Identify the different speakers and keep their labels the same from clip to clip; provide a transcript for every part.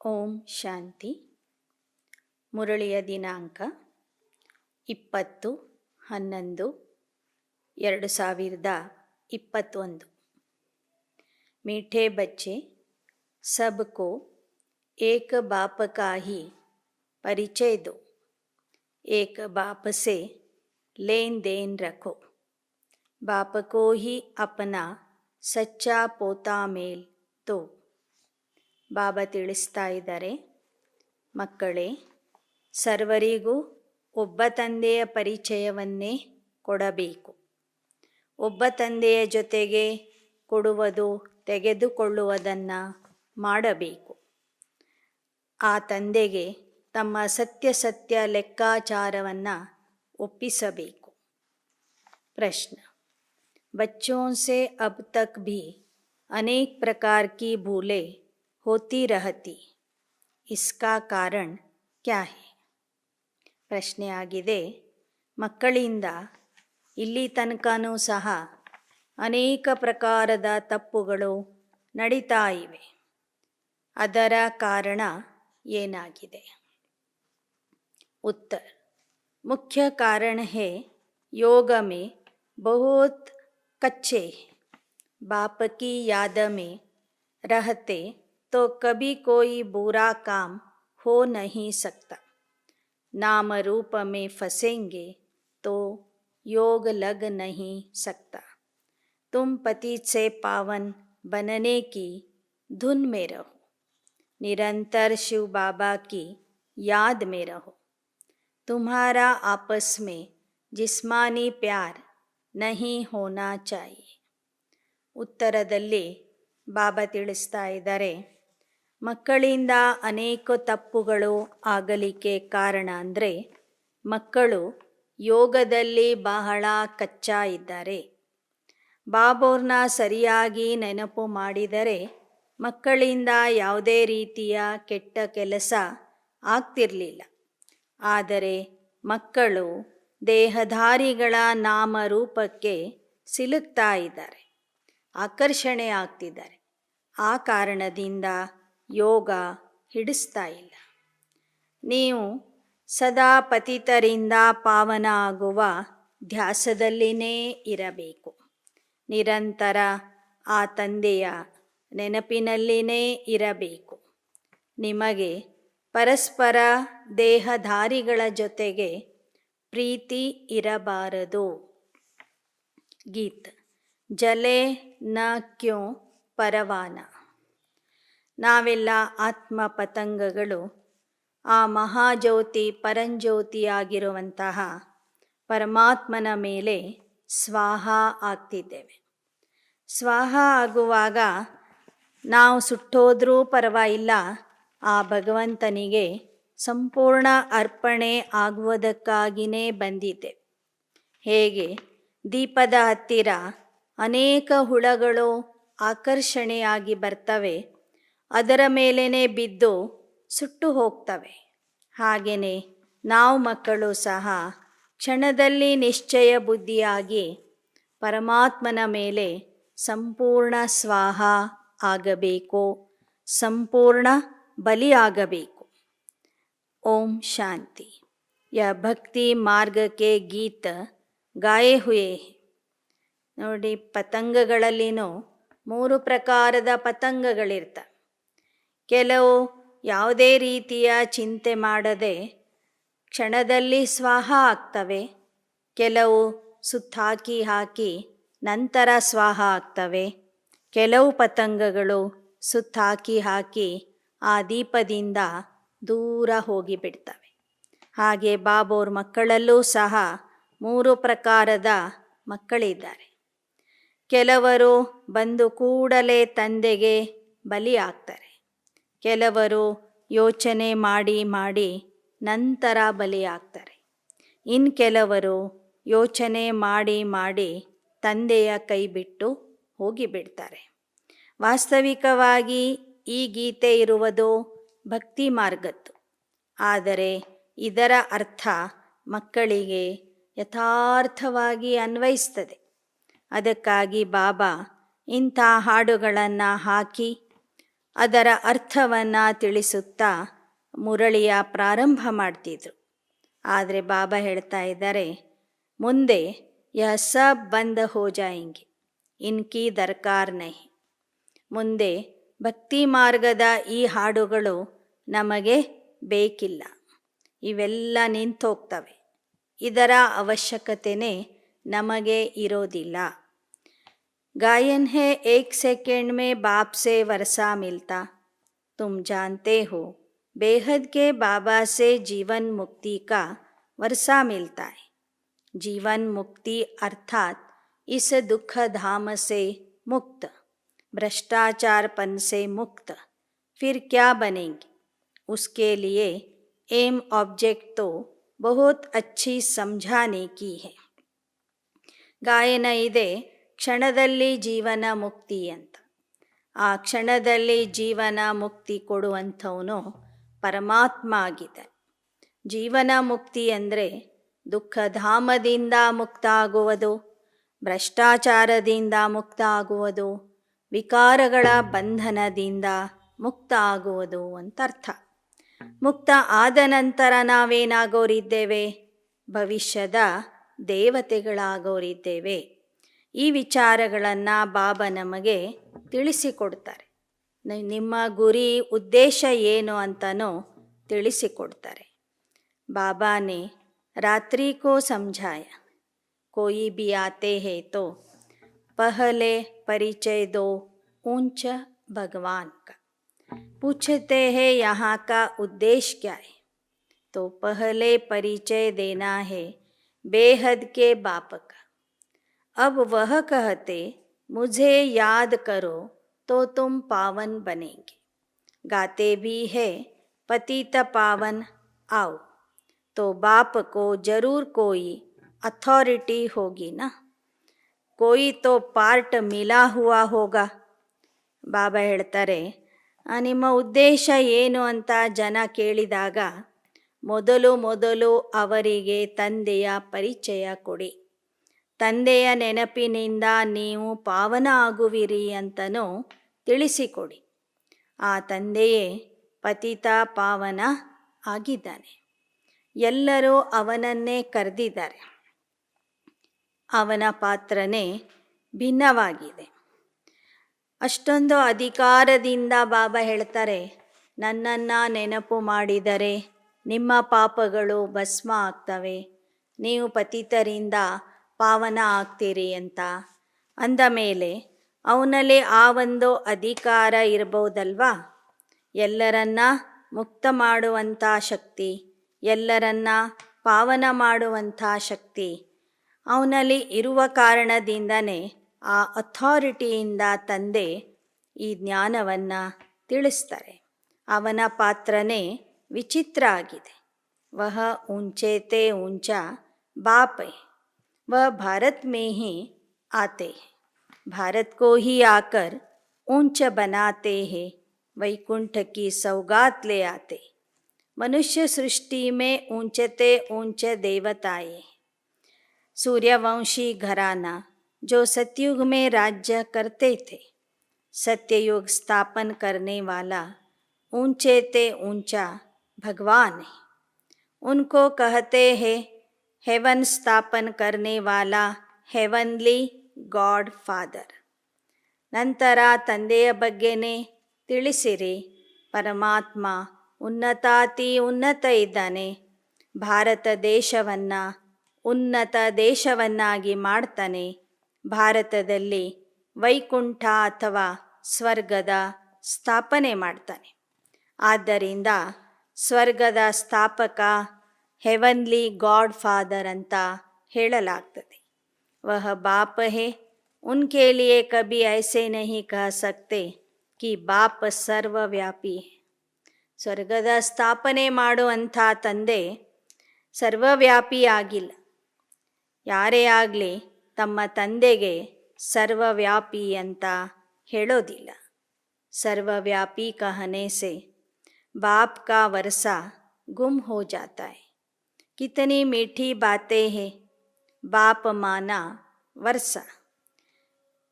Speaker 1: ಓಂ ಶಾಂತಿ. ಮುರಳಿಯ ದಿನಾಂಕ 20-11-2021. मीठे बच्चे, सबको एक बाप का ही परिचय दो. एक बाप से लेन देन रखो. बाप को ही अपना सच्चा पोता मेल दो. ಬಾಬಾ ತಿಳಿಸ್ತಾ ಇದ್ದಾರೆ, ಮಕ್ಕಳೇ, ಸರ್ವರಿಗೂ ಒಬ್ಬ ತಂದೆಯ ಪರಿಚಯವನ್ನೇ ಕೊಡಬೇಕು. ಒಬ್ಬ ತಂದೆಯ ಜೊತೆಗೆ ಕೊಡುವುದು ತೆಗೆದುಕೊಳ್ಳುವುದನ್ನು ಮಾಡಬೇಕು. ಆ ತಂದೆಗೆ ತಮ್ಮ ಸತ್ಯ ಲೆಕ್ಕಾಚಾರವನ್ನು ಒಪ್ಪಿಸಬೇಕು. ಪ್ರಶ್ನೆ: बच्चों से अब तक भी अनेक प्रकार की भूलें होती रहती, इसका कारण क्या है? ಪ್ರಶ್ನೆ ಆಗಿದೆ, ಮಕ್ಕಳಿಂದ ಇಲ್ಲಿ ತನಕನೂ ಸಹ ಅನೇಕ ಪ್ರಕಾರದ ತಪ್ಪುಗಳು ನಡೀತಾ ಇವೆ. ಅದರ ಕಾರಣ ಏನಾಗಿದೆ? उत्तर: मुख्य कारण है योग में बहुत कच्चे बाप की याद में रहते तो कभी कोई बुरा काम हो नहीं सकता. नाम रूप में फंसेंगे तो योग लग नहीं सकता. तुम पतित से पावन बनने की धुन में रहो. निरंतर शिव बाबा की याद में रहो. तुम्हारा आपस में जिस्मानी प्यार नहीं होना चाहिए. ಉತ್ತರದಲ್ಲಿ ಬಾಬಾ ತಿಳಿಸ್ತಾ ಇದ್ದಾರೆ, ಮಕ್ಕಳಿಂದ ಅನೇಕ ತಪ್ಪುಗಳು ಆಗಲಿಕ್ಕೆ ಕಾರಣ ಅಂದರೆ ಮಕ್ಕಳು ಯೋಗದಲ್ಲಿ ಬಹಳ ಕಚ್ಚಾ ಇದ್ದಾರೆ. ಬಾಬೋರ್ನ ಸರಿಯಾಗಿ ನೆನಪು ಮಾಡಿದರೆ ಮಕ್ಕಳಿಂದ ಯಾವುದೇ ರೀತಿಯ ಕೆಟ್ಟ ಕೆಲಸ ಆಗ್ತಿರಲಿಲ್ಲ. ಆದರೆ ಮಕ್ಕಳು ದೇಹಧಾರಿಗಳ ನಾಮರೂಪಕ್ಕೆ ಸಿಲುಕ್ತಾ ಇದ್ದಾರೆ, ಆಕರ್ಷಣೆ ಆಗ್ತಿದ್ದಾರೆ. ಆ ಕಾರಣದಿಂದ ಯೋಗ ಹಿಡಿಸ್ತಾ ಇಲ್ಲ. ನೀವು ಸದಾ ಪತಿತರಿಂದ ಪಾವನ ಆಗುವ ಧ್ಯಾಸದಲ್ಲಿನೇ ಇರಬೇಕು. ನಿರಂತರ ಆ ತಂದೆಯ ನೆನಪಿನಲ್ಲಿನೇ ಇರಬೇಕು. ನಿಮಗೆ ಪರಸ್ಪರ ದೇಹಧಾರಿಗಳ ಜೊತೆಗೆ ಪ್ರೀತಿ ಇರಬಾರದು. ಗೀತ್ ಜಲೆ ನ ಕ್ಯೋ ಪರವಾನ. ನಾವೆಲ್ಲ ಆತ್ಮ ಪತಂಗಗಳು ಆ ಮಹಾಜ್ಯೋತಿ ಪರಂಜ್ಯೋತಿಯಾಗಿರುವಂತಹ ಪರಮಾತ್ಮನ ಮೇಲೆ ಸ್ವಾಹ ಆಗ್ತಿದ್ದೇವೆ. ಸ್ವಾಹ ಆಗುವಾಗ ನಾವು ಸುಟ್ಟೋದ್ರೂ ಪರವಾಗಿಲ್ಲ, ಆ ಭಗವಂತನಿಗೆ ಸಂಪೂರ್ಣ ಅರ್ಪಣೆ ಆಗುವುದಕ್ಕಾಗಿಯೇ ಬಂದಿದ್ದೆ. ಹೇಗೆ ದೀಪದ ಹತ್ತಿರ ಅನೇಕ ಹುಳಗಳು ಆಕರ್ಷಣೆಯಾಗಿ ಬರ್ತವೆ, ಅದರ ಮೇಲೇ ಬಿದ್ದು ಸುಟ್ಟು ಹೋಗ್ತವೆ. ಹಾಗೆಯೇ ನಾವು ಮಕ್ಕಳು ಸಹ ಕ್ಷಣದಲ್ಲಿ ನಿಶ್ಚಯ ಬುದ್ಧಿಯಾಗಿ ಪರಮಾತ್ಮನ ಮೇಲೆ ಸಂಪೂರ್ಣ ಸ್ವಾಹ ಆಗಬೇಕು, ಸಂಪೂರ್ಣ ಬಲಿಯಾಗಬೇಕು. ಓಂ ಶಾಂತಿ. ಯ ಭಕ್ತಿ ಮಾರ್ಗಕ್ಕೆ ಗೀತ ಗಾಯೇ ಹುಯೇ. ನೋಡಿ, ಪತಂಗಗಳಲ್ಲಿನೂ 3 ಪ್ರಕಾರದ ಪತಂಗಗಳಿರ್ತವೆ. ಕೆಲವು ಯಾವುದೇ ರೀತಿಯ ಚಿಂತೆ ಮಾಡದೆ ಕ್ಷಣದಲ್ಲಿ ಸ್ವಾಹ ಆಗ್ತವೆ. ಕೆಲವು ಸುತ್ತಾಕಿ ಹಾಕಿ ನಂತರ ಸ್ವಾಹ ಆಗ್ತವೆ. ಕೆಲವು ಪತಂಗಗಳು ಸುತ್ತಾಕಿ ಹಾಕಿ ಆ ದೀಪದಿಂದ ದೂರ ಹೋಗಿಬಿಡ್ತವೆ. ಹಾಗೆ ಬಾಬೋರ್ ಮಕ್ಕಳಲ್ಲೂ ಸಹ 3 ಪ್ರಕಾರದ ಮಕ್ಕಳಿದ್ದಾರೆ. ಕೆಲವರು ಬಂದು ಕೂಡಲೇ ತಂದೆಗೆ ಬಲಿ ಆಗ್ತಾರೆ. ಕೆಲವರು ಯೋಚನೆ ಮಾಡಿ ನಂತರ ಬಲಿ ಆಗ್ತಾರೆ. ಇನ್ನು ಕೆಲವರು ಯೋಚನೆ ಮಾಡಿ ತಂದೆಯ ಕೈ ಬಿಟ್ಟು ಹೋಗಿಬಿಡ್ತಾರೆ. ವಾಸ್ತವಿಕವಾಗಿ ಈ ಗೀತೆ ಇರುವುದು ಭಕ್ತಿ ಮಾರ್ಗದ್ದು. ಆದರೆ ಇದರ ಅರ್ಥ ಮಕ್ಕಳಿಗೆ ಯಥಾರ್ಥವಾಗಿ ಅನ್ವಯಿಸ್ತದೆ. ಅದಕ್ಕಾಗಿ ಬಾಬಾ ಇಂಥ ಹಾಡುಗಳನ್ನು ಹಾಕಿ ಅದರ ಅರ್ಥವನ್ನು ತಿಳಿಸುತ್ತಾ ಮುರಳಿಯ ಪ್ರಾರಂಭ ಮಾಡ್ತಿದ್ರು. ಆದರೆ ಬಾಬಾ ಹೇಳ್ತಾ ಇದ್ದಾರೆ, ಮುಂದೆ ಯಹ ಸಬ್ ಬಂದ್ ಹೋ ಜಾಯೆಂಗೆ, ಇನ್ಕಿ ದರ್ಕಾರ್ ನಹಿ. ಮುಂದೆ ಭಕ್ತಿ ಮಾರ್ಗದ ಈ ಹಾಡುಗಳು ನಮಗೆ ಬೇಕಿಲ್ಲ, ಇವೆಲ್ಲ ನಿಂತೋಗ್ತವೆ, ಇದರ ಅವಶ್ಯಕತೆಯೇ ನಮಗೆ ಇರೋದಿಲ್ಲ. गायन है 1 सेकंड में बाप से वर्षा मिलता, तुम जानते हो बेहद के बाबा से जीवन मुक्ति का वर्षा मिलता है. जीवन मुक्ति अर्थात इस दुख धाम से मुक्त, भ्रष्टाचारपन से मुक्त, फिर क्या बनेंगे? उसके लिए एम ऑब्जेक्ट तो बहुत अच्छी समझाने की है. ಗಾಯನ ಇದೆ, ಕ್ಷಣದಲ್ಲಿ ಜೀವನ ಮುಕ್ತಿ ಅಂತ. ಆ ಕ್ಷಣದಲ್ಲಿ ಜೀವನ ಮುಕ್ತಿ ಕೊಡುವಂಥವನು ಪರಮಾತ್ಮ ಆಗಿದೆ. ಜೀವನ ಮುಕ್ತಿ ಅಂದರೆ ದುಃಖಧಾಮದಿಂದ ಮುಕ್ತ ಆಗುವುದು, ಭ್ರಷ್ಟಾಚಾರದಿಂದ ಮುಕ್ತ ಆಗುವುದು, ವಿಕಾರಗಳ ಬಂಧನದಿಂದ ಮುಕ್ತ ಆಗುವುದು ಅಂತ ಅರ್ಥ. ಮುಕ್ತ ಆದ ನಂತರ ನಾವೇನಾಗೋರಿದ್ದೇವೆ? ಭವಿಷ್ಯದ ದೇವತೆಗಳಾಗೋರಿದ್ದೇವೆ. ಈ ವಿಚಾರಗಳನ್ನು ಬಾಬಾ ನಮಗೆ ತಿಳಿಸಿಕೊಡ್ತಾರೆ. ನಿಮ್ಮ ಗುರಿ ಉದ್ದೇಶ ಏನು ಅಂತನೂ ತಿಳಿಸಿಕೊಡ್ತಾರೆ. ಬಾಬಾನೇ ರಾತ್ರಿ ಕೋ ಸಮझाया, कोई भी आते हैं तो पहले परिचय दो ऊंच भगवान का, पूछते हैं यहाँ का उद्देश्य क्या है, तो पहले परिचय देना है बेहद के बाप का. अब वह कहते मुझे याद करो तो तुम पावन बनेंगे. गाते भी है पतित पावन आओ, तो बाप को जरूर कोई अथॉरिटी होगी ना, कोई तो पार्ट मिला हुआ होगा. ಬಾಬಾ ಹೇಳ್ತಾರೆ, ನಿಮ್ಮ ಉದ್ದೇಶ ಏನು ಅಂತ ಜನ ಕೇಳಿದಾಗ ಮೊದಲು ಅವರಿಗೆ ತಂದೆಯ ಪರಿಚಯ ಕೊಡಿ. ತಂದೆಯ ನೆನಪಿನಿಂದ ನೀವು ಪಾವನ ಆಗುವಿರಿ ಅಂತನೂ ತಿಳಿಸಿಕೊಡಿ. ಆ ತಂದೆಯೇ ಪತಿತ ಪಾವನ ಆಗಿದ್ದಾನೆ. ಎಲ್ಲರೂ ಅವನನ್ನೇ ಕರೆದಿದ್ದಾರೆ. ಅವನ ಪಾತ್ರನೇ ಭಿನ್ನವಾಗಿದೆ. ಅಷ್ಟೊಂದು ಅಧಿಕಾರದಿಂದ ಬಾಬಾ ಹೇಳ್ತಾರೆ, ನನ್ನನ್ನು ನೆನಪು ಮಾಡಿದರೆ ನಿಮ್ಮ ಪಾಪಗಳು ಭಸ್ಮ ಆಗ್ತವೆ, ನೀವು ಪತಿತರಿಂದ ಪಾವನ ಆಗ್ತೀರಿ ಅಂತ ಅಂದ ಮೇಲೆ ಅವನಲ್ಲಿ ಆ ಒಂದು ಅಧಿಕಾರ ಇರ್ಬೋದಲ್ವಾ? ಎಲ್ಲರನ್ನ ಮುಕ್ತ ಮಾಡುವಂಥ ಶಕ್ತಿ, ಎಲ್ಲರನ್ನ ಪಾವನ ಮಾಡುವಂಥ ಶಕ್ತಿ ಅವನಲ್ಲಿ ಇರುವ ಕಾರಣದಿಂದನೇ ಆ ಅಥಾರಿಟಿಯಿಂದ ತಂದೆ ಈ ಜ್ಞಾನವನ್ನು ತಿಳಿಸ್ತಾರೆ. ಅವನ ಪಾತ್ರನೇ ವಿಚಿತ್ರ ಆಗಿದೆ. ವಹ ಊಂಚೇತೆ ಊಂಚಾ ಬಾಪ್ ಹೈ, वह भारत में ही आते हैं, भारत को ही आकर ऊंच बनाते हैं, वैकुंठ की सौगात ले आते. मनुष्य सृष्टि में ऊंचते ऊंचे देवताएं, सूर्यवंशी घराना जो सतयुग में राज्य करते थे, सत्ययुग स्थापन करने वाला ऊंचेते ऊंचा भगवान है. उनको कहते हैं हेवन स्थापन करने वाला ಹೆವನ್ಲಿ ಗಾಡ್ ಫಾದರ್. ನಂತರ ತಂದೆಯ ಬಗ್ಗೆನೇ ತಿಳಿಸಿರಿ. ಪರಮಾತ್ಮ ಉನ್ನತಾತಿ ಉನ್ನತ ಇದ್ದಾನೆ. ಭಾರತ ದೇಶವನ್ನು ಉನ್ನತ ದೇಶವನ್ನಾಗಿ ಮಾಡ್ತಾನೆ. ಭಾರತದಲ್ಲಿ ವೈಕುಂಠ ಅಥವಾ ಸ್ವರ್ಗದ ಸ್ಥಾಪನೆ ಮಾಡ್ತಾನೆ. ಆದ್ದರಿಂದ ಸ್ವರ್ಗದ ಸ್ಥಾಪಕ ಹೆವನ್ಲಿ ಗಾಡ್ ಫಾದರ್ ಅಂತ ಹೇಳಲಾಗ್ತದೆ. वह बाप है, उनके लिए कभी ऐसे नहीं कह सकते कि बाप सर्वव्यापी है. ಸ್ವರ್ಗದ ಸ್ಥಾಪನೆ ಮಾಡುವಂಥ ತಂದೆ ಸರ್ವವ್ಯಾಪಿ ಆಗಿಲ್ಲ. ಯಾರೇ ಆಗಲಿ ತಮ್ಮ ತಂದೆಗೆ ಸರ್ವವ್ಯಾಪಿ ಅಂತ ಹೇಳೋದಿಲ್ಲ. ಸರ್ವವ್ಯಾಪಿ कहने से बाप का वर्षा गुम हो जाता है. कितनी मीठी बातें हैं, बाप माना वर्षा.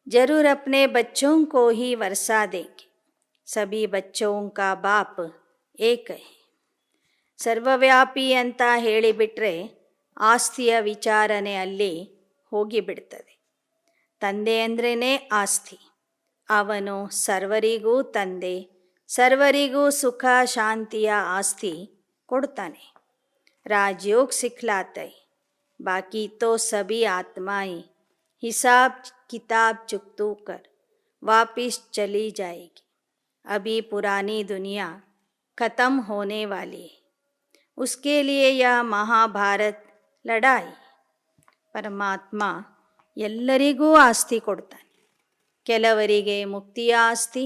Speaker 1: जरूर अपने बच्चों को ही वर्षा देंगे. ಸಭಿ ಬಚ್ಚೋಂ ಕಾ ಬಾಪ್ ಏಕ ಹೈ. ಸರ್ವವ್ಯಾಪಿ ಅಂತ ಹೇಳಿಬಿಟ್ರೆ ಆಸ್ತಿಯ ವಿಚಾರಣೆ ಅಲ್ಲಿ ಹೋಗಿಬಿಡ್ತದೆ. ತಂದೆ ಅಂದ್ರೇ ಆಸ್ತಿ. ಅವನು ಸರ್ವರಿಗೂ ತಂದೆ, ಸರ್ವರಿಗೂ ಸುಖ ಶಾಂತಿಯ ಆಸ್ತಿ ಕೊಡ್ತಾನೆ. ರಾಜಯೋಗ ಸಿಖಲಾತೈ, ಬಾಕಿ ತೋ ಸಭಿ ಆತ್ಮಾಯಿ ಹಿಸಾಬ್ ಕಿತಾಬ್ ಚುಕ್ತೂ ಕರ್ ವಾಪಿಸ್ ಚಲಿ ಜಾएगी. अभी पुरानी दुनिया ख़त्म होने वाली है, उसके लिए यह महाभारत लड़ाई. ಪರಮಾತ್ಮ ಎಲ್ಲರಿಗೂ ಆಸ್ತಿ ಕೊಡ್ತಾನೆ. ಕೆಲವರಿಗೆ ಮುಕ್ತಿಯ ಆಸ್ತಿ,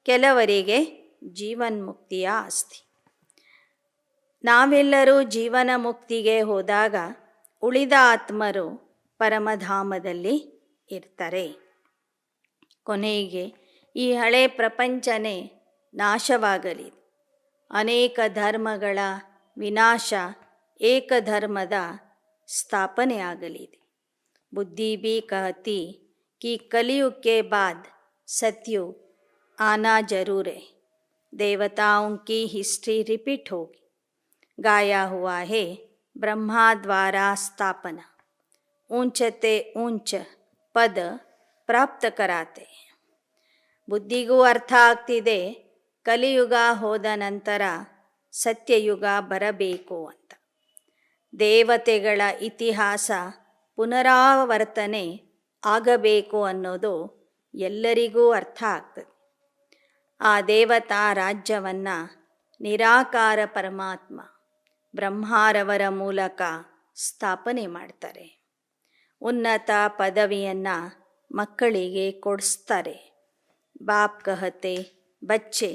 Speaker 1: ಕೆಲವರಿಗೆ ಜೀವನ್ಮುಕ್ತಿಯ ಆಸ್ತಿ. ನಾವೆಲ್ಲರೂ ಜೀವನ ಮುಕ್ತಿಗೆ ಹೋದಾಗ ಉಳಿದ ಆತ್ಮರು ಪರಮಧಾಮದಲ್ಲಿ ಇರ್ತಾರೆ. ಕೊನೆಗೆ ಈ ಹಳೆ ಪ್ರಪಂಚನೇ ನಾಶವಾಗಲಿದೆ. ಅನೇಕ ಧರ್ಮಗಳ ವಿನಾಶ, ಏಕಧರ್ಮದ ಸ್ಥಾಪನೆ ಆಗಲಿದೆ. बुद्धि भी कहती कि कलयुग के बाद सतयुग आना जरूर है. देवताओं की हिस्ट्री रिपीट होगी. गाया हुआ है ब्रह्मा द्वारा स्थापना, ऊंचते ऊंच पद ಪ್ರಾಪ್ತ ಕರಾತೆ. ಬುದ್ಧಿಗೂ ಅರ್ಥ ಆಗ್ತಿದೆ ಕಲಿಯುಗ ಹೋದ ನಂತರ ಸತ್ಯಯುಗ ಬರಬೇಕು ಅಂತ. ದೇವತೆಗಳ ಇತಿಹಾಸ ಪುನರಾವರ್ತನೆ ಆಗಬೇಕು ಅನ್ನೋದು ಎಲ್ಲರಿಗೂ ಅರ್ಥ ಆಗ್ತದೆ. ಆ ದೇವತಾ ರಾಜ್ಯವನ್ನು ನಿರಾಕಾರ ಪರಮಾತ್ಮ ಬ್ರಹ್ಮಾರವರ ಮೂಲಕ ಸ್ಥಾಪನೆ ಮಾಡ್ತಾರೆ. ಉನ್ನತ ಪದವಿಯನ್ನು ಮಕ್ಕಳಿಗೆ ಕೊಡಿಸ್ತಾರೆ. ಬಾಪ್ ಕಹತೆ ಬಚ್ಚೆ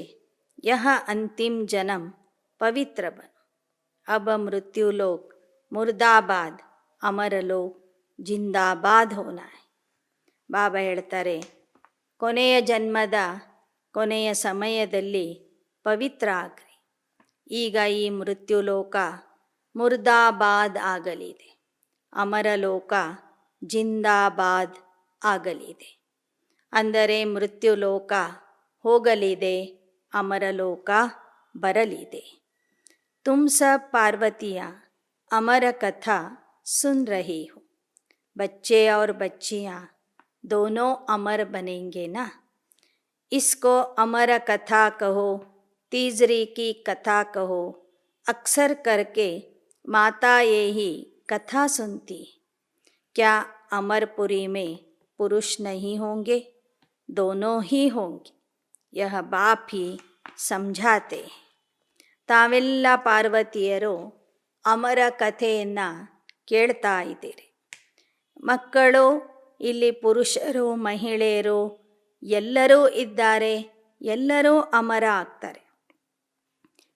Speaker 1: ಯಹ ಅಂತಿಮ ಜನಂ ಪವಿತ್ರ ಬನ್, ಅಬ ಮೃತ್ಯುಲೋಕ್ ಮುರ್ದಾಬಾದ್ ಅಮರಲೋಕ್ ಜಿಂದಾಬಾದ್ ಹೋನ. ಬಾಬಾ ಹೇಳ್ತಾರೆ, ಕೊನೆಯ ಜನ್ಮದ ಕೊನೆಯ ಸಮಯದಲ್ಲಿ ಪವಿತ್ರ ಆಗ್ರಿ. ಈಗ ಈ ಮೃತ್ಯುಲೋಕ ಮುರ್ದಾಬಾದ್ ಆಗಲಿದೆ, ಅಮರಲೋಕ ಜಿಂದಾಬಾದ್ ಆಗಲಿದೆ. ಅಂದರೆ ಮೃತ್ಯುಲೋಕ ಹೋಗಲಿದೆ, ಅಮರಲೋಕ ಬರಲಿದೆ. ತುಮ್ ಸಬ್ ಪಾರ್ವತಿಯ ಅಮರ ಕಥಾ सुन रही हो, बच्चे और बच्चियाँ दोनों अमर बनेंगे ना. इसको अमर कथा कहो, तीसरी की कथा कहो. अक्सर करके माता ये ही कथा सुनती. क्या अमरपुरी में पुरुष नहीं होंगे? दोनों ही होंगे. यह बाप ही समझाते. ತಾವೆಲ್ಲ ಪಾರ್ವತಿಯರು ಅಮರ ಕಥೆಯನ್ನು ಕೇಳ್ತಾ ಇದ್ದೀರಿ. ಮಕ್ಕಳು ಇಲ್ಲಿ ಪುರುಷರು ಮಹಿಳೆಯರು ಎಲ್ಲರೂ ಇದ್ದಾರೆ, ಎಲ್ಲರೂ ಅಮರ ಆಗ್ತಾರೆ.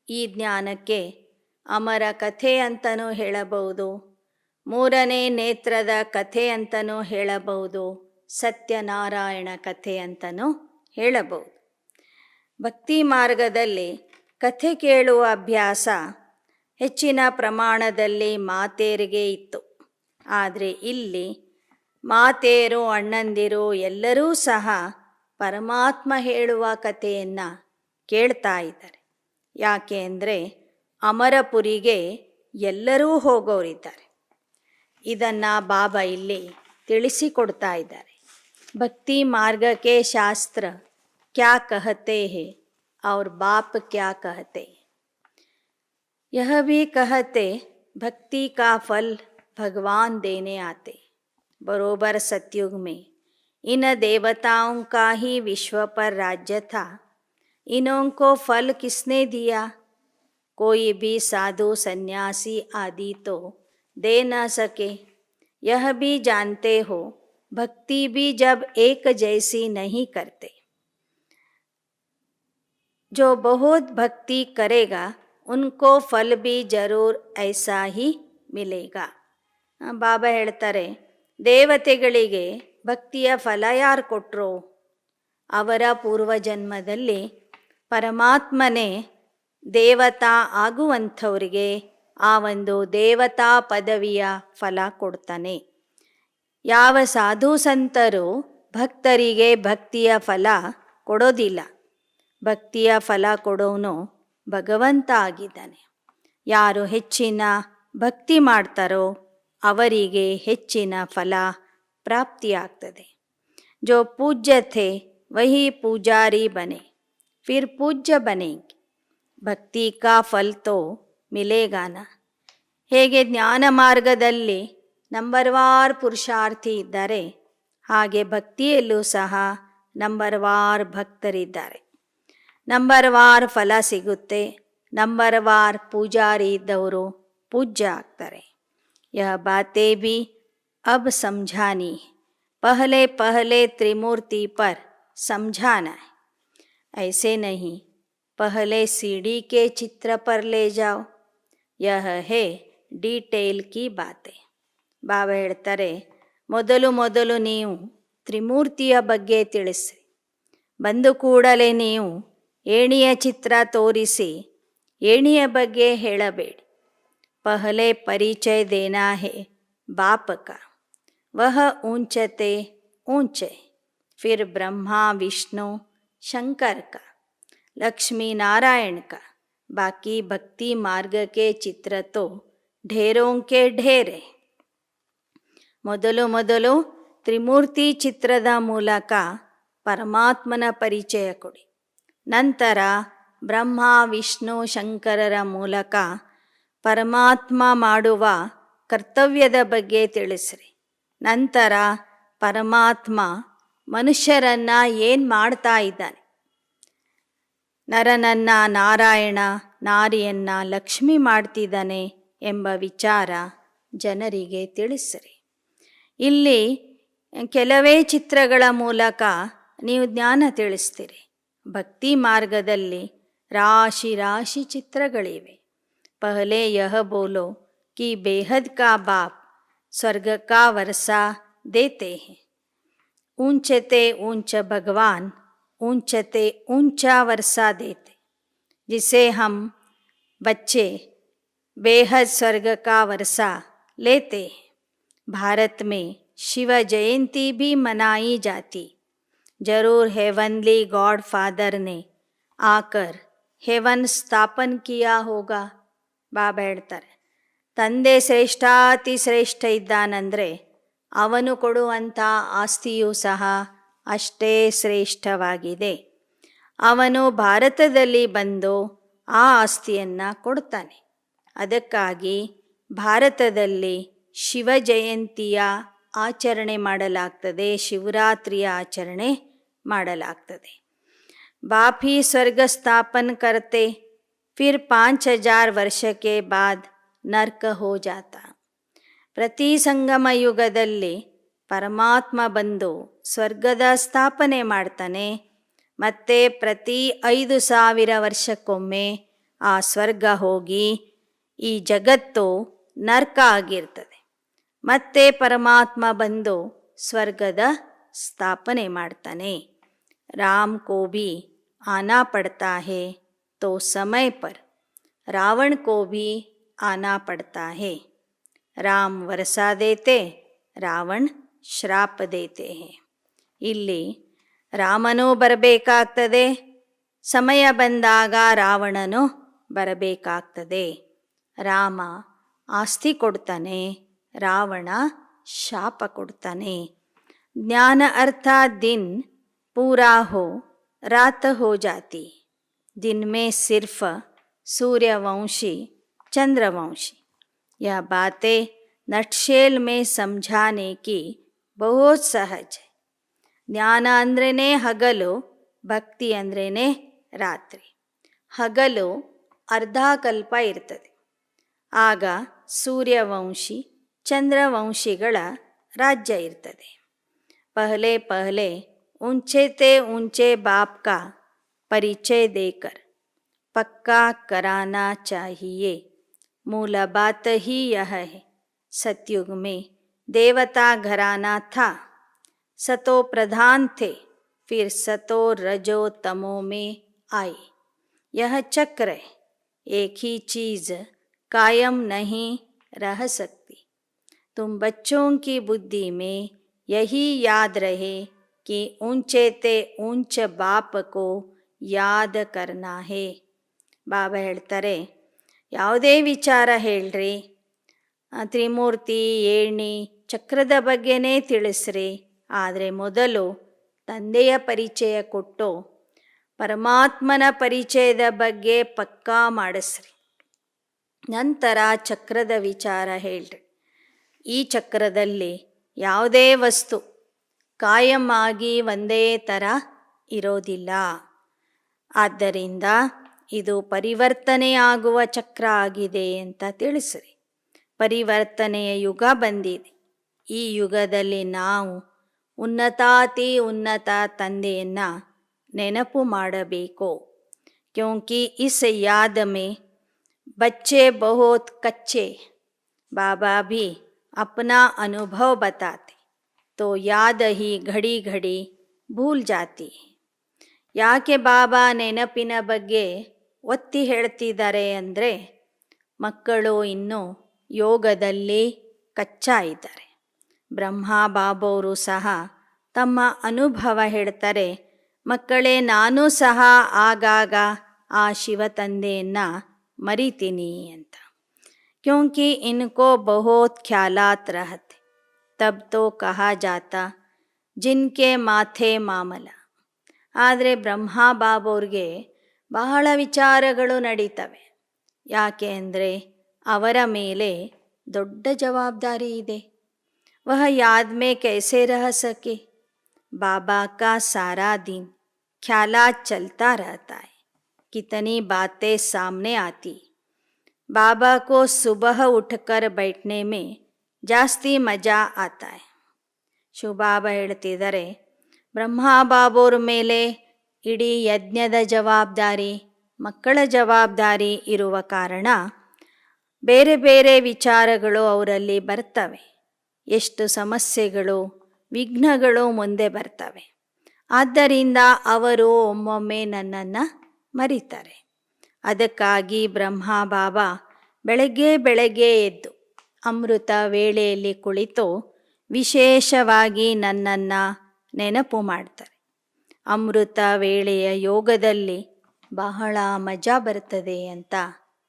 Speaker 1: ಈ ಜ್ಞಾನಕ್ಕೆ ಅಮರ ಕಥೆ ಅಂತಲೂ ಹೇಳಬಹುದು, ಮೂರನೇ ನೇತ್ರದ ಕಥೆ ಅಂತಲೂ ಹೇಳಬಹುದು, ಸತ್ಯನಾರಾಯಣ ಕಥೆ ಅಂತಲೂ ಹೇಳಬಹುದು. ಭಕ್ತಿ ಮಾರ್ಗದಲ್ಲಿ ಕಥೆ ಕೇಳುವ ಅಭ್ಯಾಸ ಹೆಚ್ಚಿನ ಪ್ರಮಾಣದಲ್ಲಿ ಮಾತೆಯರಿಗೆ ಇತ್ತು. ಆದರೆ ಇಲ್ಲಿ ಮಾತೆಯರು ಅಣ್ಣಂದಿರು ಎಲ್ಲರೂ ಸಹ ಪರಮಾತ್ಮ ಹೇಳುವ ಕಥೆಯನ್ನು ಕೇಳ್ತಾ ಇದ್ದಾರೆ. ಯಾಕೆ ಅಂದರೆ ಅಮರಪುರಿಗೆ ಎಲ್ಲರೂ ಹೋಗೋರಿದ್ದಾರೆ. ಇದನ್ನು ಬಾಬಾ ಇಲ್ಲಿ ತಿಳಿಸಿಕೊಡ್ತಾ ಇದ್ದಾರೆ. ಭಕ್ತಿ ಮಾರ್ಗಕ್ಕೆ ಶಾಸ್ತ್ರ ಕ್ಯಾ ಕಹತೆ ಹೇ और बाप क्या कहते. यह भी कहते भक्ति का फल भगवान देने आते. बरोबर सतयुग में इन देवताओं का ही विश्व पर राज्य था. इन्हों को फल किसने दिया? कोई भी साधु सन्यासी आदि तो दे न सके. यह भी जानते हो भक्ति भी जब एक जैसी नहीं करते. जो बहुत भक्ति करेगा उनको फल भी जरूर ऐसा ही मिलेगा. ಬಾಬಾ ಹೇಳ್ತಾರೆ, ದೇವತೆಗಳಿಗೆ ಭಕ್ತಿಯ ಫಲ ಯಾರು ಕೊಟ್ಟರು? ಅವರ ಪೂರ್ವಜನ್ಮದಲ್ಲಿ ಪರಮಾತ್ಮನೇ ದೇವತಾ ಆಗುವಂಥವರಿಗೆ ಆ ಒಂದು ದೇವತಾ ಪದವಿಯ ಫಲ ಕೊಡ್ತಾನೆ. ಯಾವ ಸಾಧು ಸಂತರು ಭಕ್ತರಿಗೆ ಭಕ್ತಿಯ ಫಲ ಕೊಡೋದಿಲ್ಲ. ಭಕ್ತಿಯ ಫಲ ಕೊಡೋನು ಭಗವಂತ ಆಗಿದ್ದಾನೆ. ಯಾರು ಹೆಚ್ಚಿನ ಭಕ್ತಿ ಮಾಡ್ತಾರೋ ಅವರಿಗೆ ಹೆಚ್ಚಿನ ಫಲ ಪ್ರಾಪ್ತಿಯಾಗ್ತದೆ. जो पूज्य थे वही पुजारी बने फिर पूज्य बनेंगे. ಭಕ್ತಿ ಕಾ ಫಲ್ ತೋ ಮಿಲೇಗಾನ. ಹೇಗೆ ಜ್ಞಾನ ಮಾರ್ಗದಲ್ಲಿ ನಂಬರ್ವಾರ್ ಪುರುಷಾರ್ಥಿ ಇದ್ದಾರೆ, ಹಾಗೆ ಭಕ್ತಿಯಲ್ಲೂ ಸಹ ನಂಬರ್ವಾರ್ ಭಕ್ತರಿದ್ದಾರೆ. ನಂಬರ್ವಾರ್ ಫಲ ಸಿಗುತ್ತೆ. ನಂಬರ್ವಾರ್ ಪೂಜಾರಿ ಇದ್ದವರು ಪೂಜ್ಯ ಆಗ್ತಾರೆ. ಯಹ ಬಾತೇ ಭಿ ಅಬ್ ಸಮझानी पहले पहले त्रिमूर्ति पर समझाना है. ऐसे नहीं पहले सीढ़ी के चित्र पर ले जाओ. यह है ಡೀಟೇಲ್ ಕಿ ಬಾತೆ. ಬಾಬಾ ಹೇಳ್ತಾರೆ, ಮೊದಲು ನೀವು ತ್ರಿಮೂರ್ತಿಯ ಬಗ್ಗೆ ತಿಳಿಸ್ರಿ. ಬಂದು ಕೂಡಲೇ ನೀವು ಏಣಿಯ ಚಿತ್ರ ತೋರಿಸಿ ಏಣಿಯ ಬಗ್ಗೆ ಹೇಳಬೇಡಿ. ಪಹಲೆ ಪರಿಚಯ ದೇನಾ ಹೇ ಬಾಪ ಕಾ. वह ऊंचते ऊंचे फिर ब्रह्मा विष्णु शंकर का लक्ष्मी नारायण का. बाकी भक्ति मार्ग के चित्र तो ढेरों के ढेरे. ಮೊದಲು ತ್ರಿಮೂರ್ತಿ ಚಿತ್ರದ ಮೂಲಕ ಪರಮಾತ್ಮನ ಪರಿಚಯ ಕೊಡಿ. ನಂತರ ಬ್ರಹ್ಮ ವಿಷ್ಣು ಶಂಕರರ ಮೂಲಕ ಪರಮಾತ್ಮ ಮಾಡುವ ಕರ್ತವ್ಯದ ಬಗ್ಗೆ ತಿಳಿಸ್ರಿ. ನಂತರ ಪರಮಾತ್ಮ ಮನುಷ್ಯರನ್ನು ಏನು ಮಾಡ್ತಾ ಇದ್ದಾನೆ, ನರನನ್ನು ನಾರಾಯಣ, ನಾರಿಯನ್ನು ಲಕ್ಷ್ಮಿ ಮಾಡ್ತಿದ್ದಾನೆ ಎಂಬ ವಿಚಾರ ಜನರಿಗೆ ತಿಳಿಸ್ರಿ. ಇಲ್ಲಿ ಕೆಲವೇ ಚಿತ್ರಗಳ ಮೂಲಕ ನೀವು ಜ್ಞಾನ ತಿಳಿಸ್ತೀರಿ. ಭಕ್ತಿ ಮಾರ್ಗದಲ್ಲಿ ರಾಶಿ ರಾಶಿ ಚಿತ್ರಗಳಿವೆ. ಪಹಲೆ ಯಹ ಬೋಲೋ ಕಿ ಬೇಹದ್ ಕಾ ಬಾಪ್ स्वर्ग का वर्षा देते हैं. ऊंचते ऊंच भगवान ऊंचते ऊंचा वर्षा देते, जिसे हम बच्चे बेहद स्वर्ग का वर्षा लेते हैं. भारत में शिव जयंती भी मनाई जाती. जरूर हेवनली गॉड फादर ने आकर हेवन स्थापन किया होगा. ಬಾಬಾ ಹೇಳ್ತಾರೆ, ತಂದೆ ಶ್ರೇಷ್ಠಾತಿ ಶ್ರೇಷ್ಠ ಇದ್ದಾನಂದರೆ ಅವನು ಕೊಡುವಂಥ ಆಸ್ತಿಯೂ ಸಹ ಅಷ್ಟೇ ಶ್ರೇಷ್ಠವಾಗಿದೆ. ಅವನು ಭಾರತದಲ್ಲಿ ಬಂದು ಆ ಆಸ್ತಿಯನ್ನು ಕೊಡ್ತಾನೆ. ಅದಕ್ಕಾಗಿ ಭಾರತದಲ್ಲಿ ಶಿವ ಜಯಂತಿಯ ಆಚರಣೆ ಮಾಡಲಾಗ್ತದೆ, ಶಿವರಾತ್ರಿಯ ಆಚರಣೆ ಮಾಡಲಾಗ್ತದೆ. बाप ही स्वर्ग स्थापन करते, फिर 5000 वर्ष के बाद ನರ್ಕ ಹೋ ಜಾತ. ಪ್ರತಿ ಸಂಗಮ ಯುಗದಲ್ಲಿ ಪರಮಾತ್ಮ ಬಂದು ಸ್ವರ್ಗದ ಸ್ಥಾಪನೆ ಮಾಡ್ತಾನೆ. ಮತ್ತು ಪ್ರತಿ 5000 ವರ್ಷಕ್ಕೊಮ್ಮೆ ಆ ಸ್ವರ್ಗ ಹೋಗಿ ಈ ಜಗತ್ತು ನರ್ಕ ಆಗಿರ್ತದೆ. ಮತ್ತೆ ಪರಮಾತ್ಮ ಬಂದು ಸ್ವರ್ಗದ ಸ್ಥಾಪನೆ ಮಾಡ್ತಾನೆ. ರಾಮ್ ಕೋ ಭಿ ಆನಾ ಪಡ್ತಾ ಹೇ ತೋ ಸಮಯ ಪರ್, ರಾವಣ ಕೋ ಭಿ आना पड़ता है. राम वर्षा देते, ರಾವಣ ಶ್ರಾಪ ದೇತೆ ಹೇ. ಇಲ್ಲಿ ರಾಮನೂ ಬರಬೇಕಾಗ್ತದೆ, ಸಮಯ ಬಂದಾಗ ರಾವಣನು ಬರಬೇಕಾಗ್ತದೆ. ರಾಮ ಆಸ್ತಿ ಕೊಡ್ತಾನೆ, ರಾವಣ ಶಾಪ ಕೊಡ್ತಾನೆ. ಜ್ಞಾನ ಅರ್ಥಾತ್ ದಿನ್ ಪೂರಾ ಹೋ ರಾತ ಹೋ ಜಾತಿ. दिन में सिर्फ सूर्यवंशी चंद्रवंशी. यह बातें नटशेल में समझाने की बहुत सहज है. ಜ್ಞಾನ ಅಂದ್ರೇ ಹಗಲು, ಭಕ್ತಿ ಅಂದ್ರೇ ರಾತ್ರಿ. ಹಗಲು ಅರ್ಧಕಲ್ಪ ಇರ್ತದೆ. ಆಗ ಸೂರ್ಯವಂಶಿ ಚಂದ್ರವಂಶಿಗಳ ರಾಜ್ಯ ಇರ್ತದೆ. ಪಹಲೆ ಪಹಲೆ ऊंचे ऊंचे बाप का परिचय देकर पक्का कराना चाहिए. मूल बात ही यह है. सतयुग में देवता घराना था, सतो प्रधान थे, फिर सतो रजो तमो में आए. यह चक्र है, एक ही चीज़ कायम नहीं रह सकती. तुम बच्चों की बुद्धि में यही याद रहे कि ऊंचे ते ऊंच बाप को ಯಾದ ಕರ್ನಾ ಹೇ. ಬಾಬಾ ಹೇಳ್ತಾರೆ, ಯಾವುದೇ ವಿಚಾರ ಹೇಳ್ರಿ, ತ್ರಿಮೂರ್ತಿ, ಏಣಿ, ಚಕ್ರದ ಬಗ್ಗೆನೇ ತಿಳಿಸ್ರಿ, ಆದರೆ ಮೊದಲು ತಂದೆಯ ಪರಿಚಯ ಕೊಟ್ಟು ಪರಮಾತ್ಮನ ಪರಿಚಯದ ಬಗ್ಗೆ ಪಕ್ಕಾ ಮಾಡಿಸ್ರಿ. ನಂತರ ಚಕ್ರದ ವಿಚಾರ ಹೇಳ್ರಿ. ಈ ಚಕ್ರದಲ್ಲಿ ಯಾವುದೇ ವಸ್ತು ಕಾಯಂ ಆಗಿ ಒಂದೇ ಥರ ಇರೋದಿಲ್ಲ. ಆದ್ದರಿಂದ ಇದು ಪರಿವರ್ತನೆಯಾಗುವ ಚಕ್ರ ಆಗಿದೆ ಅಂತ ತಿಳಿಸ್ರಿ. ಪರಿವರ್ತನೆಯ ಯುಗ ಬಂದಿದೆ. ಈ ಯುಗದಲ್ಲಿ ನಾವು ಉನ್ನತಾತಿ ಉನ್ನತ ತಂದೆಯನ್ನು ನೆನಪು ಮಾಡಬೇಕು. ಕ್ಯೋಂಕಿ ಇಸ್ ಯಾದ ಮೇ बच्चे बहुत कच्चे, बाबा भी अपना अनुभव बताते तो याद ही घड़ी घड़ी भूल जाती है. ಯಾಕೆ ಬಾಬಾ ನೆನಪಿನ ಬಗ್ಗೆ ಒತ್ತಿ ಹೇಳ್ತಿದ್ದಾರೆ ಅಂದರೆ, ಮಕ್ಕಳು ಇನ್ನೂ ಯೋಗದಲ್ಲಿ ಕಚ್ಚಾ ಇದ್ದಾರೆ. ಬ್ರಹ್ಮ ಬಾಬೋರು ಸಹ ತಮ್ಮ ಅನುಭವ ಹೇಳ್ತಾರೆ, ಮಕ್ಕಳೇ ನಾನು ಸಹ ಆಗಾಗ ಆ ಶಿವ ತಂದೆಯನ್ನು ಮರಿತೀನಿ ಅಂತ. ಕ್ಯೋಂಕಿ ಇನ್ಕೋ ಬಹುತ್ ಖ್ಯಾಲಾತ್ ರಹತೆ ತಬ್ ತೋ ಕಹಾ ಜಾತಾ ಜಿನ್ಕೆ ಮಾಥೆ ಮಾಮಲ. ಆದರೆ ಬ್ರಹ್ಮ ಬಾಬೋರ್ಗೆ ಬಹಳ ವಿಚಾರಗಳು ನಡೀತವೆ. ಯಾಕೆ ಅಂದರೆ ಅವರ ಮೇಲೆ ದೊಡ್ಡ ಜವಾಬ್ದಾರಿ ಇದೆ. ವಹ ಯಾದ್ ಮೇ ಕೈಸೆ ರಹ ಸಕೆ. ಬಾಬಾ ಕಾ ಸಾರಾ ದಿನ್ ಖ್ಯಾಲಾತ್ ಚಲ್ತಾ रहता है, कितनी बातें सामने आती. बाबा को सुबह उठकर बैठने में ಜಾಸ್ತಿ ಮಜಾ आता है. ಶಿವಬಾಬಾ ಹೇಳ್ತಿದ್ದಾರೆ, ಬ್ರಹ್ಮ ಬಾಬೋರ ಮೇಲೆ ಇಡೀ ಯಜ್ಞದ ಜವಾಬ್ದಾರಿ, ಮಕ್ಕಳ ಜವಾಬ್ದಾರಿ ಇರುವ ಕಾರಣ ಬೇರೆ ಬೇರೆ ವಿಚಾರಗಳು ಅವರಲ್ಲಿ ಬರ್ತವೆ. ಎಷ್ಟು ಸಮಸ್ಯೆಗಳು, ವಿಘ್ನಗಳು ಮುಂದೆ ಬರ್ತವೆ. ಆದ್ದರಿಂದ ಅವರು ಒಮ್ಮೊಮ್ಮೆ ನನ್ನನ್ನು ಮರೀತಾರೆ. ಅದಕ್ಕಾಗಿ ಬ್ರಹ್ಮ ಬಾಬಾ ಬೆಳಗ್ಗೆ ಎದ್ದು ಅಮೃತ ವೇಳೆಯಲ್ಲಿ ಕುಳಿತು ವಿಶೇಷವಾಗಿ ನನ್ನನ್ನು ನೆನಪು ಮಾಡ್ತಾರೆ. ಅಮೃತ ವೇಳೆಯ ಯೋಗದಲ್ಲಿ ಬಹಳ ಮಜಾ ಬರ್ತದೆ ಅಂತ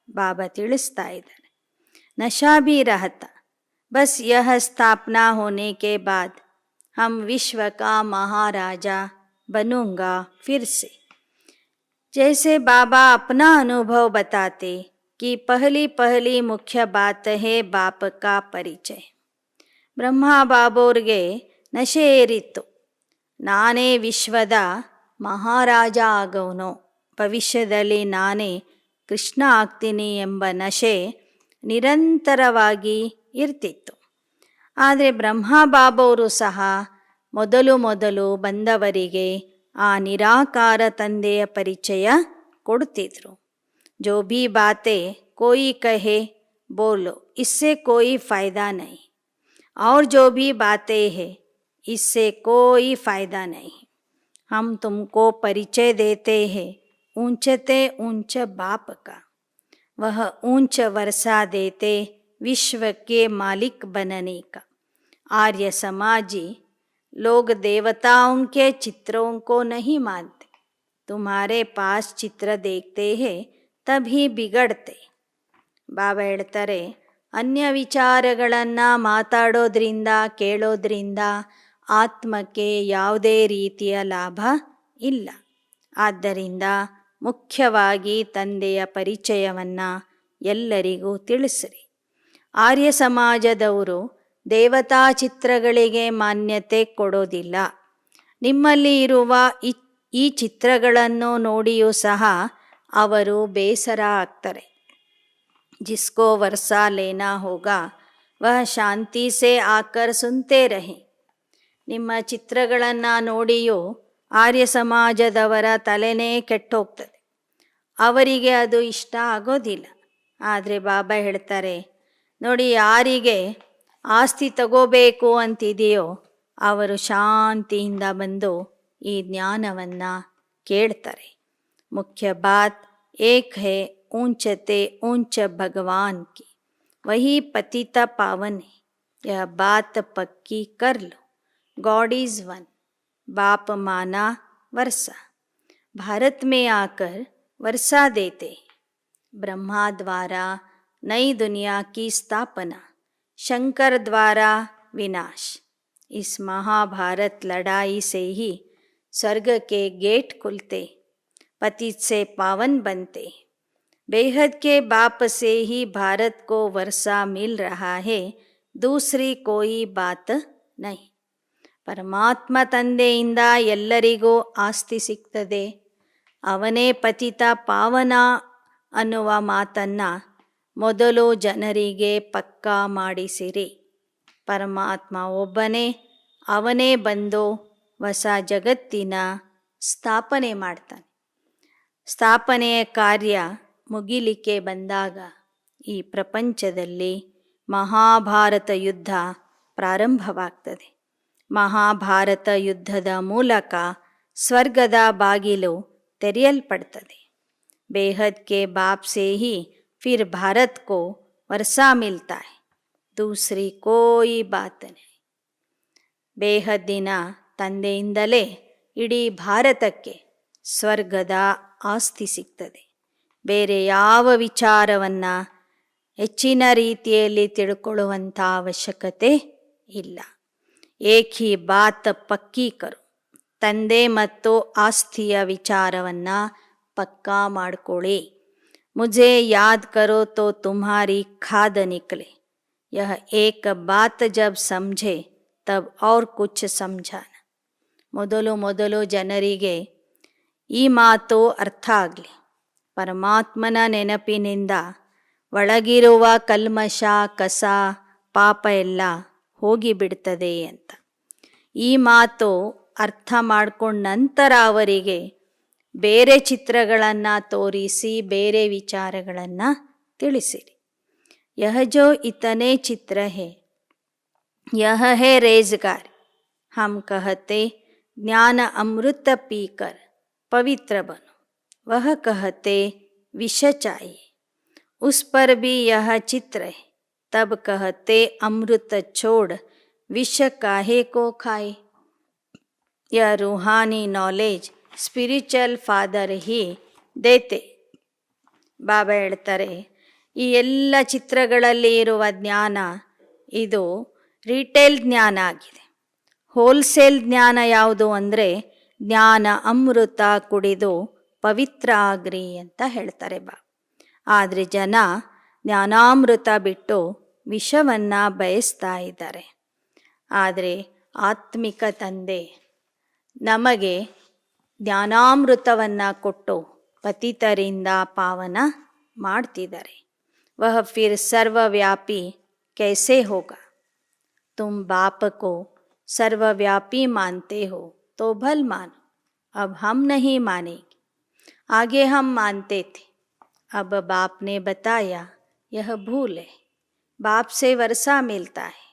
Speaker 1: ಬಾಬಾ ತಿಳಿಸ್ತಾ ಇದ್ದಾರೆ. ನಶಾ ಭಿ ರಹತಾ, ಬಸ್ ಯಹ ಸ್ಥಾಪನಾ ಹೋನೆ ಕೆ ಬಾದ್ ಹಮ್ ವಿಶ್ವ ಕಾ ಮಹಾರಾಜ बनूंगा फिर से. जैसे बाबा अपना अनुभव बताते कि पहली मुख्य बात है बाप का परिचय. ಬ್ರಹ್ಮ ಬಾಬೋರ್ಗೆ ನಶೆ ಏರಿತ್ತು. ನಾನೇ ವಿಶ್ವದ ಮಹಾರಾಜ ಆಗೋನು, ಭವಿಷ್ಯದಲ್ಲಿ ನಾನೇ ಕೃಷ್ಣ ಆಗ್ತೀನಿ ಎಂಬ ನಶೆ ನಿರಂತರವಾಗಿ ಇರ್ತಿತ್ತು. ಆದರೆ ಬ್ರಹ್ಮ ಬಾಬೋರು ಸಹ ಮೊದಲು ಬಂದವರಿಗೆ ಆ ನಿರಾಕಾರ ತಂದೆಯ ಪರಿಚಯ ಕೊಡ್ತಿದ್ರು. ಜೋ ಭಿ ಬಾತೆ ಕೋಯಿ ಕಹೆ ಬೋಲೋ ಇಸ್ಸೆ ಕೋಯಿ ಫಾಯ್ದಾ ನಹೀ, और जो भी बातें हैं इससे कोई फ़ायदा नहीं. हम तुमको परिचय देते हैं ऊंचते ऊंच बाप का, वह ऊंच वर्षा देते विश्व के मालिक बनने का. आर्य समाजी लोग देवताओं के चित्रों को नहीं मानते. तुम्हारे पास चित्र देखते हैं तभी बिगड़ते. ಬಾಬಾ ಹೇಳ್ತಾರೆ, ಅನ್ಯ ವಿಚಾರಗಳನ್ನು ಮಾತಾಡೋದ್ರಿಂದ, ಕೇಳೋದ್ರಿಂದ ಆತ್ಮಕ್ಕೆ ಯಾವುದೇ ರೀತಿಯ ಲಾಭ ಇಲ್ಲ. ಆದ್ದರಿಂದ ಮುಖ್ಯವಾಗಿ ತಂದೆಯ ಪರಿಚಯವನ್ನು ಎಲ್ಲರಿಗೂ ತಿಳಿಸಿರಿ. ಆರ್ಯ ಸಮಾಜದವರು ದೇವತಾ ಚಿತ್ರಗಳಿಗೆ ಮಾನ್ಯತೆ ಕೊಡೋದಿಲ್ಲ. ನಿಮ್ಮಲ್ಲಿ ಇರುವ ಈ ಚಿತ್ರಗಳನ್ನು ನೋಡಿಯೂ ಸಹ ಅವರು ಬೇಸರ ಆಗ್ತಾರೆ. जिसको वर्षा लेना होगा वह ಶಾಂತಿ ಸೇ ಆಕರ್ ಸುನ್ತೇ ರಹೆ. ನಿಮ್ಮ ಚಿತ್ರಗಳನ್ನು ನೋಡಿಯೂ ಆರ್ಯ ಸಮಾಜದವರ ತಲೆನೇ ಕೆಟ್ಟೋಗ್ತದೆ. ಅವರಿಗೆ ಅದು ಇಷ್ಟ ಆಗೋದಿಲ್ಲ. ಆದರೆ ಬಾಬಾ ಹೇಳ್ತಾರೆ, ನೋಡಿ, ಯಾರಿಗೆ ಆಸ್ತಿ ತಗೋಬೇಕು ಅಂತಿದೆಯೋ ಅವರು ಶಾಂತಿಯಿಂದ ಬಂದು ಈ ಜ್ಞಾನವನ್ನು ಕೇಳ್ತಾರೆ. ಮುಖ್ಯ ಬಾತ್ ಏಕ್ ಹೈ, ऊंचते ऊंच भगवान की, वही पतित पावन है. यह बात पक्की कर लो. God is one. बाप माना वर्षा. भारत में आकर वर्षा देते। ब्रह्मा द्वारा नई दुनिया की स्थापना, शंकर द्वारा विनाश। इस महाभारत लड़ाई से ही स्वर्ग के गेट खुलते, पतित से पावन बनते। बेहद के बाप से ही भारत को वर्षा मिल रहा है, दूसरी कोई बात नहीं। ಪರಮಾತ್ಮ ತಂದೆಯಿಂದ ಎಲ್ಲರಿಗೂ ಆಸ್ತಿ ಸಿಗ್ತದೆ, ಅವನೇ ಪತಿತ ಪಾವನ ಅನ್ನುವ ಮಾತನ್ನು ಮೊದಲು ಜನರಿಗೆ ಪಕ್ಕಾ ಮಾಡಿಸಿರಿ. ಪರಮಾತ್ಮ ಒಬ್ಬನೇ, ಅವನೇ ಬಂದು ಹೊಸ ಜಗತ್ತಿನ ಸ್ಥಾಪನೆ ಮಾಡ್ತಾನೆ. ಸ್ಥಾಪನೆಯ ಕಾರ್ಯ ಮುಗಿಲಿಕ್ಕೆ ಬಂದಾಗ ಈ ಪ್ರಪಂಚದಲ್ಲಿ ಮಹಾಭಾರತ ಯುದ್ಧ ಪ್ರಾರಂಭವಾಗ್ತದೆ. ಮಹಾಭಾರತ ಯುದ್ಧದ ಮೂಲಕ ಸ್ವರ್ಗದ ಬಾಗಿಲು ತೆರೆಯಲ್ಪಡ್ತದೆ. बेहद के बाप से ही फिर भारत को वर्षा मिलता है, दूसरी कोई बात नहीं. ಬೇಹದ್ದಿನ ತಂದೆಯಿಂದಲೇ ಇಡೀ ಭಾರತಕ್ಕೆ ಸ್ವರ್ಗದ ಆಸ್ತಿ ಸಿಗ್ತದೆ. ಬೇರೆ ಯಾವ ವಿಚಾರವನ್ನು ಹೆಚ್ಚಿನ ರೀತಿಯಲ್ಲಿ ತಿಳ್ಕೊಳ್ಳುವಂಥ ಅವಶ್ಯಕತೆ ಇಲ್ಲ. ಏಕ್ ಹಿ ಬಾತ್ ಪಕ್ಕಿ ಕರು, ತಂದೆ ಮತ್ತು ಆಸ್ತಿಯ ವಿಚಾರವನ್ನು ಪಕ್ಕಾ ಮಾಡ್ಕೊಳ್ಳಿ. ಮುझे याद करो तो तुम्हारी खाद निकले, यह एक बात जब समझे तब और कुछ समझाना. ಮೊದಲು ಜನರಿಗೆ ಈ ಮಾತು ಅರ್ಥ ಆಗಲಿ. ಪರಮಾತ್ಮನ ನೆನಪಿನಿಂದ ಒಳಗಿರುವ ಕಲ್ಮಶ, ಕಸ, ಪಾಪ ಎಲ್ಲ ಹೋಗಿಬಿಡ್ತದೆ ಅಂತ. ಈ ಮಾತು ಅರ್ಥ ಮಾಡ್ಕೊಂಡ ನಂತರ ಅವರಿಗೆ ಬೇರೆ ಚಿತ್ರಗಳನ್ನು ತೋರಿಸಿ ಬೇರೆ ವಿಚಾರಗಳನ್ನು ತಿಳಿಸಿರಿ. ಯಹ ಜೋ ಇತನೆ ಚಿತ್ರ ಹೇ, ಯಹ ಹೇ ರೇಜ್ಗಾರ್. ಹಮ್ ಕಹತೆ ಜ್ಞಾನ ಅಮೃತ ಪೀಕರ್ ಪವಿತ್ರ ಬನು, ವಹ ಕಹತೆ ವಿಷ ಚಾಹಿಯೆ, ಉಸ್ ಪರ್ ಭಿ ಯಹ ಚಿತ್ರ ಹೇ, ತಬ್ ಕಹತೆ ಅಮೃತ ಛೋಡ್ ವಿಷ ಕಾಹೆ ಕೋ ಖಾಯೆ. यह रूहानी नॉलेज ಸ್ಪಿರಿಚುವಲ್ ಫಾದರ್ ಹಿ ದೇತೆ. ಬಾಬಾ ಹೇಳ್ತಾರೆ, ಈ ಎಲ್ಲ ಚಿತ್ರಗಳಲ್ಲಿ ಇರುವ ಜ್ಞಾನ ಇದು ರಿಟೇಲ್ ಜ್ಞಾನ ಆಗಿದೆ. ಹೋಲ್ಸೇಲ್ ಜ್ಞಾನ ಯಾವುದು ಅಂದರೆ ಜ್ಞಾನ ಅಮೃತ ಕುಡಿದು ಪವಿತ್ರ ಆಗ್ರಿ ಅಂತ ಹೇಳ್ತಾರೆ ಬಾಬಾ. ಆದರೆ ಜನ ಜ್ಞಾನಾಮೃತ ಬಿಟ್ಟು ವಿಷವನ್ನು ಬಯಸ್ತಾ ಇದ್ದಾರೆ. ಆದರೆ ಆತ್ಮಿಕ ತಂದೆ ನಮಗೆ ಜ್ಞಾನಾಮೃತವನ್ನು ಕೊಟ್ಟು ಪತಿತರಿಂದ ಪಾವನ ಮಾಡ್ತಿದ್ದಾರೆ. ವಹ ಫಿರ್ ಸರ್ವವ್ಯಾಪಿ ಕೈಸೆ ಹೋಗ, ತುಮ್ ಬಾಪ ಕೋ ಸರ್ವವ್ಯಾಪಿ ಮಾನತೆ ಹೋ तो भल मानो, अब हम नहीं मानेंगे. आगे हम मानते थे, अब बाप ने बताया यह भूल है. बाप से वर्षा मिलता है.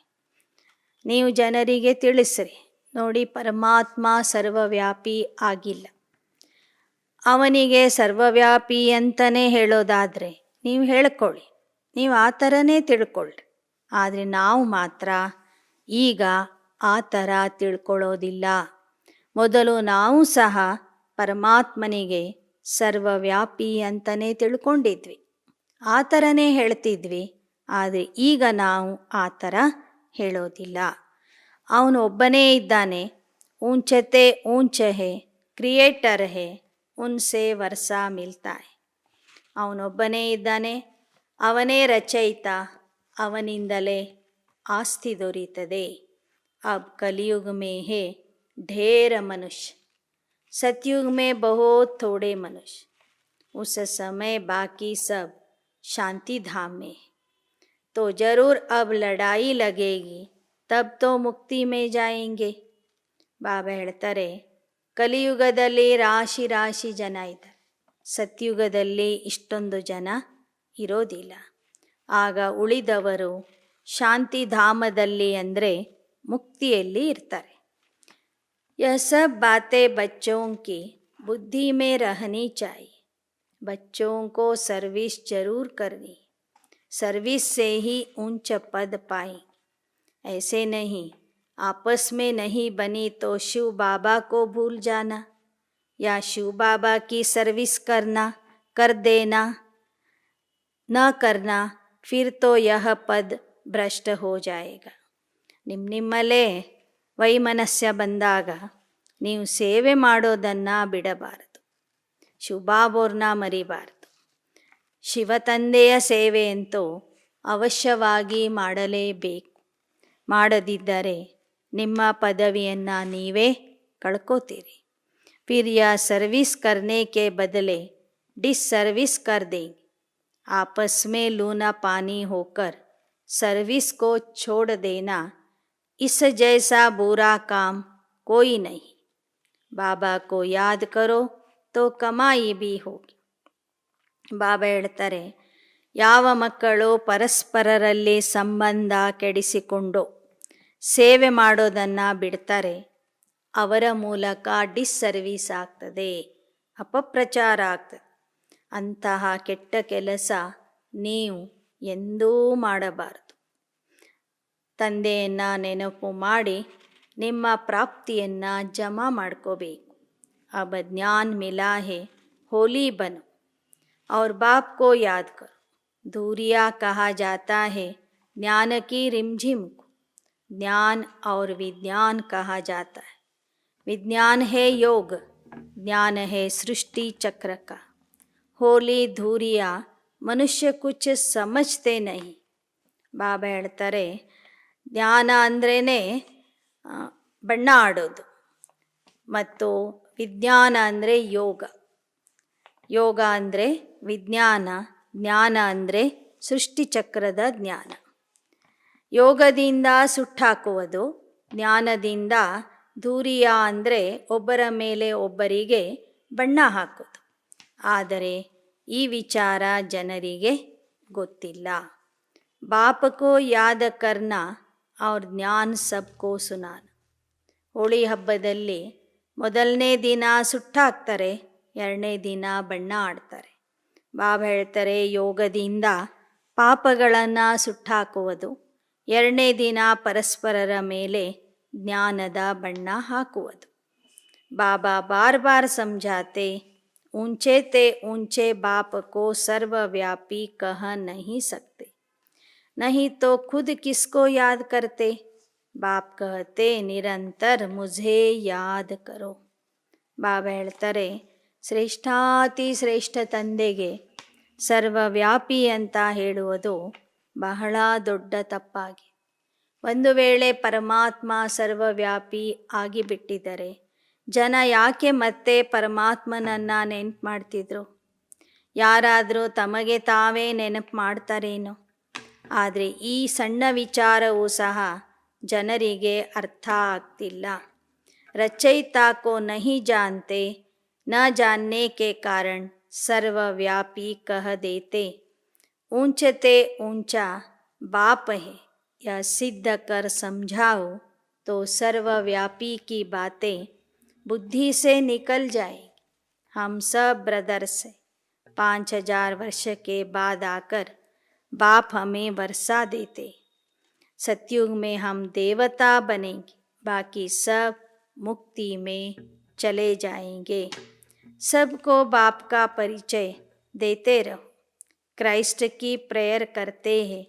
Speaker 1: ನೀವು ಜನರಿಗೆ ತಿಳಿಸ್ರಿ, ನೋಡಿ ಪರಮಾತ್ಮ ಸರ್ವವ್ಯಾಪಿ ಆಗಿಲ್ಲ. ಅವನಿಗೆ ಸರ್ವವ್ಯಾಪಿ ಅಂತಲೇ ಹೇಳೋದಾದರೆ ನೀವು ಹೇಳ್ಕೊಳ್ಳಿ, ನೀವು ಆ ಥರನೇ ತಿಳ್ಕೊಳ್ಳ್ರಿ. ಆದರೆ ನಾವು ಮಾತ್ರ ಈಗ ಆ ಥರ ತಿಳ್ಕೊಳ್ಳೋದಿಲ್ಲ. ಮೊದಲು ನಾವು ಸಹ ಪರಮಾತ್ಮನಿಗೆ ಸರ್ವವ್ಯಾಪಿ ಅಂತಲೇ ತಿಳ್ಕೊಂಡಿದ್ವಿ, ಆ ಥರನೇ ಹೇಳ್ತಿದ್ವಿ. ಆದರೆ ಈಗ ನಾವು ಆ ಥರ ಹೇಳೋದಿಲ್ಲ. ಅವನು ಒಬ್ಬನೇ ಇದ್ದಾನೆ, ಊಂಚತೆ ಊಂಚ ಹೇ, ಕ್ರಿಯೇಟರ್ ಹೇ, ಉನ್ಸೆ ವರ್ಷಾ ಮಿಲ್ತಾ ಹೇ. ಅವನೊಬ್ಬನೇ ಇದ್ದಾನೆ, ಅವನೇ ರಚಯಿತ, ಅವನಿಂದಲೇ ಆಸ್ತಿ ದೊರೀತದೆ. ಅಬ್ ಕಲಿಯುಗ ಮೇ ಹೇ ढेर मनुष्य, सतयुग में बहुत थोड़े मनुष्य. उस समय बाकी सब शांति धाम में है. तो जरूर अब लड़ाई लगेगी, तब तो मुक्ति में जाएंगे. ಬಾಬಾ ಹೇಳ್ತಾರೆ, ಕಲಿಯುಗದಲ್ಲಿ ರಾಶಿ ರಾಶಿ ಜನ ಇದ್ದಾರೆ, ಸತ್ಯುಗದಲ್ಲಿ ಇಷ್ಟೊಂದು ಜನ ಇರೋದಿಲ್ಲ. ಆಗ ಉಳಿದವರು ಶಾಂತಿಧಾಮದಲ್ಲಿ ಅಂದರೆ ಮುಕ್ತಿಯಲ್ಲಿ ಇರ್ತಾರೆ. यह सब बातें बच्चों की बुद्धि में रहनी चाहिए. बच्चों को सर्विस जरूर करनी, सर्विस से ही ऊंच पद पाएं. ऐसे नहीं आपस में नहीं बनी तो शिव बाबा को भूल जाना, या शिव बाबा की सर्विस करना, कर देना, न करना, फिर तो यह पद ಭ್ರಷ್ಟ हो जाएगा. ನಿಮ್ಮಲ್ಲೇ ವೈಮನಸ್ಯ ಬಂದಾಗ ನೀವು ಸೇವೆ ಮಾಡೋದನ್ನು ಬಿಡಬಾರದು. ಶಿವಬಾಬೋರ್ನ ಮರಿಬಾರದು. ಶಿವತಂದೆಯ ಸೇವೆ ಅಂತೂ ಅವಶ್ಯವಾಗಿ ಮಾಡಲೇಬೇಕು. ಮಾಡದಿದ್ದರೆ ನಿಮ್ಮ ಪದವಿಯನ್ನು ನೀವೇ ಕಳ್ಕೋತೀರಿ. ಫಿರ್ ಯಾ ಸರ್ವಿಸ್ ಕರ್ನೆ ಕೆ ಬದಲೆ डिसर्विस कर देंगे. आपस में लूना पानी होकर सर्विस को छोड़ देना, इस जैसा बुरा काम कोई नहीं. बाबा को याद करो तो कमाई भी होगी. ಬಾಬಾ ಹೇಳ್ತಾರೆ, ಯಾವ ಮಕ್ಕಳು ಪರಸ್ಪರರಲ್ಲಿ ಸಂಬಂಧ ಕೆಡಿಸಿಕೊಂಡು ಸೇವೆ ಮಾಡೋದನ್ನು ಬಿಡ್ತಾರೆ, ಅವರ ಮೂಲಕ ಡಿಸ್ಸರ್ವೀಸ್ ಆಗ್ತದೆ, ಅಪಪ್ರಚಾರ ಆಗ್ತದೆ. ಅಂತಹ ಕೆಟ್ಟ ಕೆಲಸ ನೀವು ಎಂದೂ ಮಾಡಬಾರದು. ತಂದೆಯನ್ನು ನೆನಪು ಮಾಡಿ ನಿಮ್ಮ ಪ್ರಾಪ್ತಿಯನ್ನು ಜಮಾ ಮಾಡ್ಕೋಬೇಕು. अब ज्ञान मिला है, होली बनो और बाप को याद करो. दूरिया कहा जाता है ज्ञान की रिमझिम को. ज्ञान और विज्ञान कहा जाता है. विज्ञान है योग, ज्ञान है सृष्टि चक्र का. होली धूरिया मनुष्य कुछ समझते नहीं. ಬಾಬಾ ಹೇಳ್ತಾರೆ, ಜ್ಞಾನ ಅಂದ್ರೇ ಬಣ್ಣ ಆಡೋದು, ಮತ್ತು ವಿಜ್ಞಾನ ಅಂದರೆ ಯೋಗ. ಯೋಗ ಅಂದರೆ ವಿಜ್ಞಾನ, ಜ್ಞಾನ ಅಂದರೆ ಸೃಷ್ಟಿಚಕ್ರದ ಜ್ಞಾನ. ಯೋಗದಿಂದ ಸುಟ್ಟಾಕುವುದು, ಜ್ಞಾನದಿಂದ ಧೂರಿಯ ಅಂದರೆ ಒಬ್ಬರ ಮೇಲೆ ಒಬ್ಬರಿಗೆ ಬಣ್ಣ ಹಾಕೋದು. ಆದರೆ ಈ ವಿಚಾರ ಜನರಿಗೆ ಗೊತ್ತಿಲ್ಲ. ಬಾಪ್ ಕೋ ಯಾದ ಕರ್ನಾ और ಜ್ಞಾನ ಸಬ್ಕೋ ಸುನಾನ. ಹೋಳಿ ಹಬ್ಬದಲ್ಲಿ ಮೊದಲನೇ ದಿನ ಸುಟ್ಟಾಕ್ತಾರೆ, ಎರಡನೇ ದಿನ ಬಣ್ಣ ಆಡ್ತಾರೆ. ಬಾಬಾ ಹೇಳ್ತಾರೆ, ಯೋಗದಿಂದ ಪಾಪಗಳನ್ನು ಸುಟ್ಟಾಕುವುದು, ಎರಡನೇ ದಿನ ಪರಸ್ಪರರ ಮೇಲೆ ಜ್ಞಾನದ ಬಣ್ಣ ಹಾಕುವುದು. ಬಾಬಾ ಬಾರ್ ಬಾರ್ ಸಮझाते, ऊंचे ते ऊंचे बाप को सर्वव्यापी कह नहीं सकते, नहीं तो खुद किसको याद करते. बाप कहते निरंतर मुझे याद करो. ಬಾಬಾ ಹೇಳ್ತಾರೆ, ಶ್ರೇಷ್ಠಾತಿ ಶ್ರೇಷ್ಠ ತಂದೆಗೆ ಸರ್ವವ್ಯಾಪಿ ಅಂತ ಹೇಳುವುದು ಬಹಳ ದೊಡ್ಡ ತಪ್ಪಾಗಿ. ಒಂದು ವೇಳೆ ಪರಮಾತ್ಮ ಸರ್ವವ್ಯಾಪಿ ಆಗಿಬಿಟ್ಟಿದ್ದರೆ ಜನ ಯಾಕೆ ಮತ್ತೆ ಪರಮಾತ್ಮನನ್ನು ನೆನಪು ಮಾಡ್ತಿದ್ರು? ಯಾರಾದರೂ ತಮಗೆ ತಾವೇ ನೆನಪು ಮಾಡ್ತಾರೇನೋ? ಆದರೆ ಈ ಸಣ್ಣ ವಿಚಾರವೂ ಸಹ ಜನರಿಗೆ ಅರ್ಥ ಆಗ್ತಿಲ್ಲ. रचयिता को नहीं जानते, न जानने के कारण सर्वव्यापी कह देते. ऊंचते ऊंचा बाप है, यह सिद्ध कर समझाओ तो सर्वव्यापी की बातें बुद्धि से निकल जाएगी. हम सब ब्रदर्स हैं. 5000 वर्ष के बाद आकर बाप हमें वर्षा देते. सतयुग में हम देवता बनेंगे, बाकी सब मुक्ति में चले जाएंगे. सबको बाप का परिचय देते रहो. क्राइस्ट की प्रेयर करते हैं,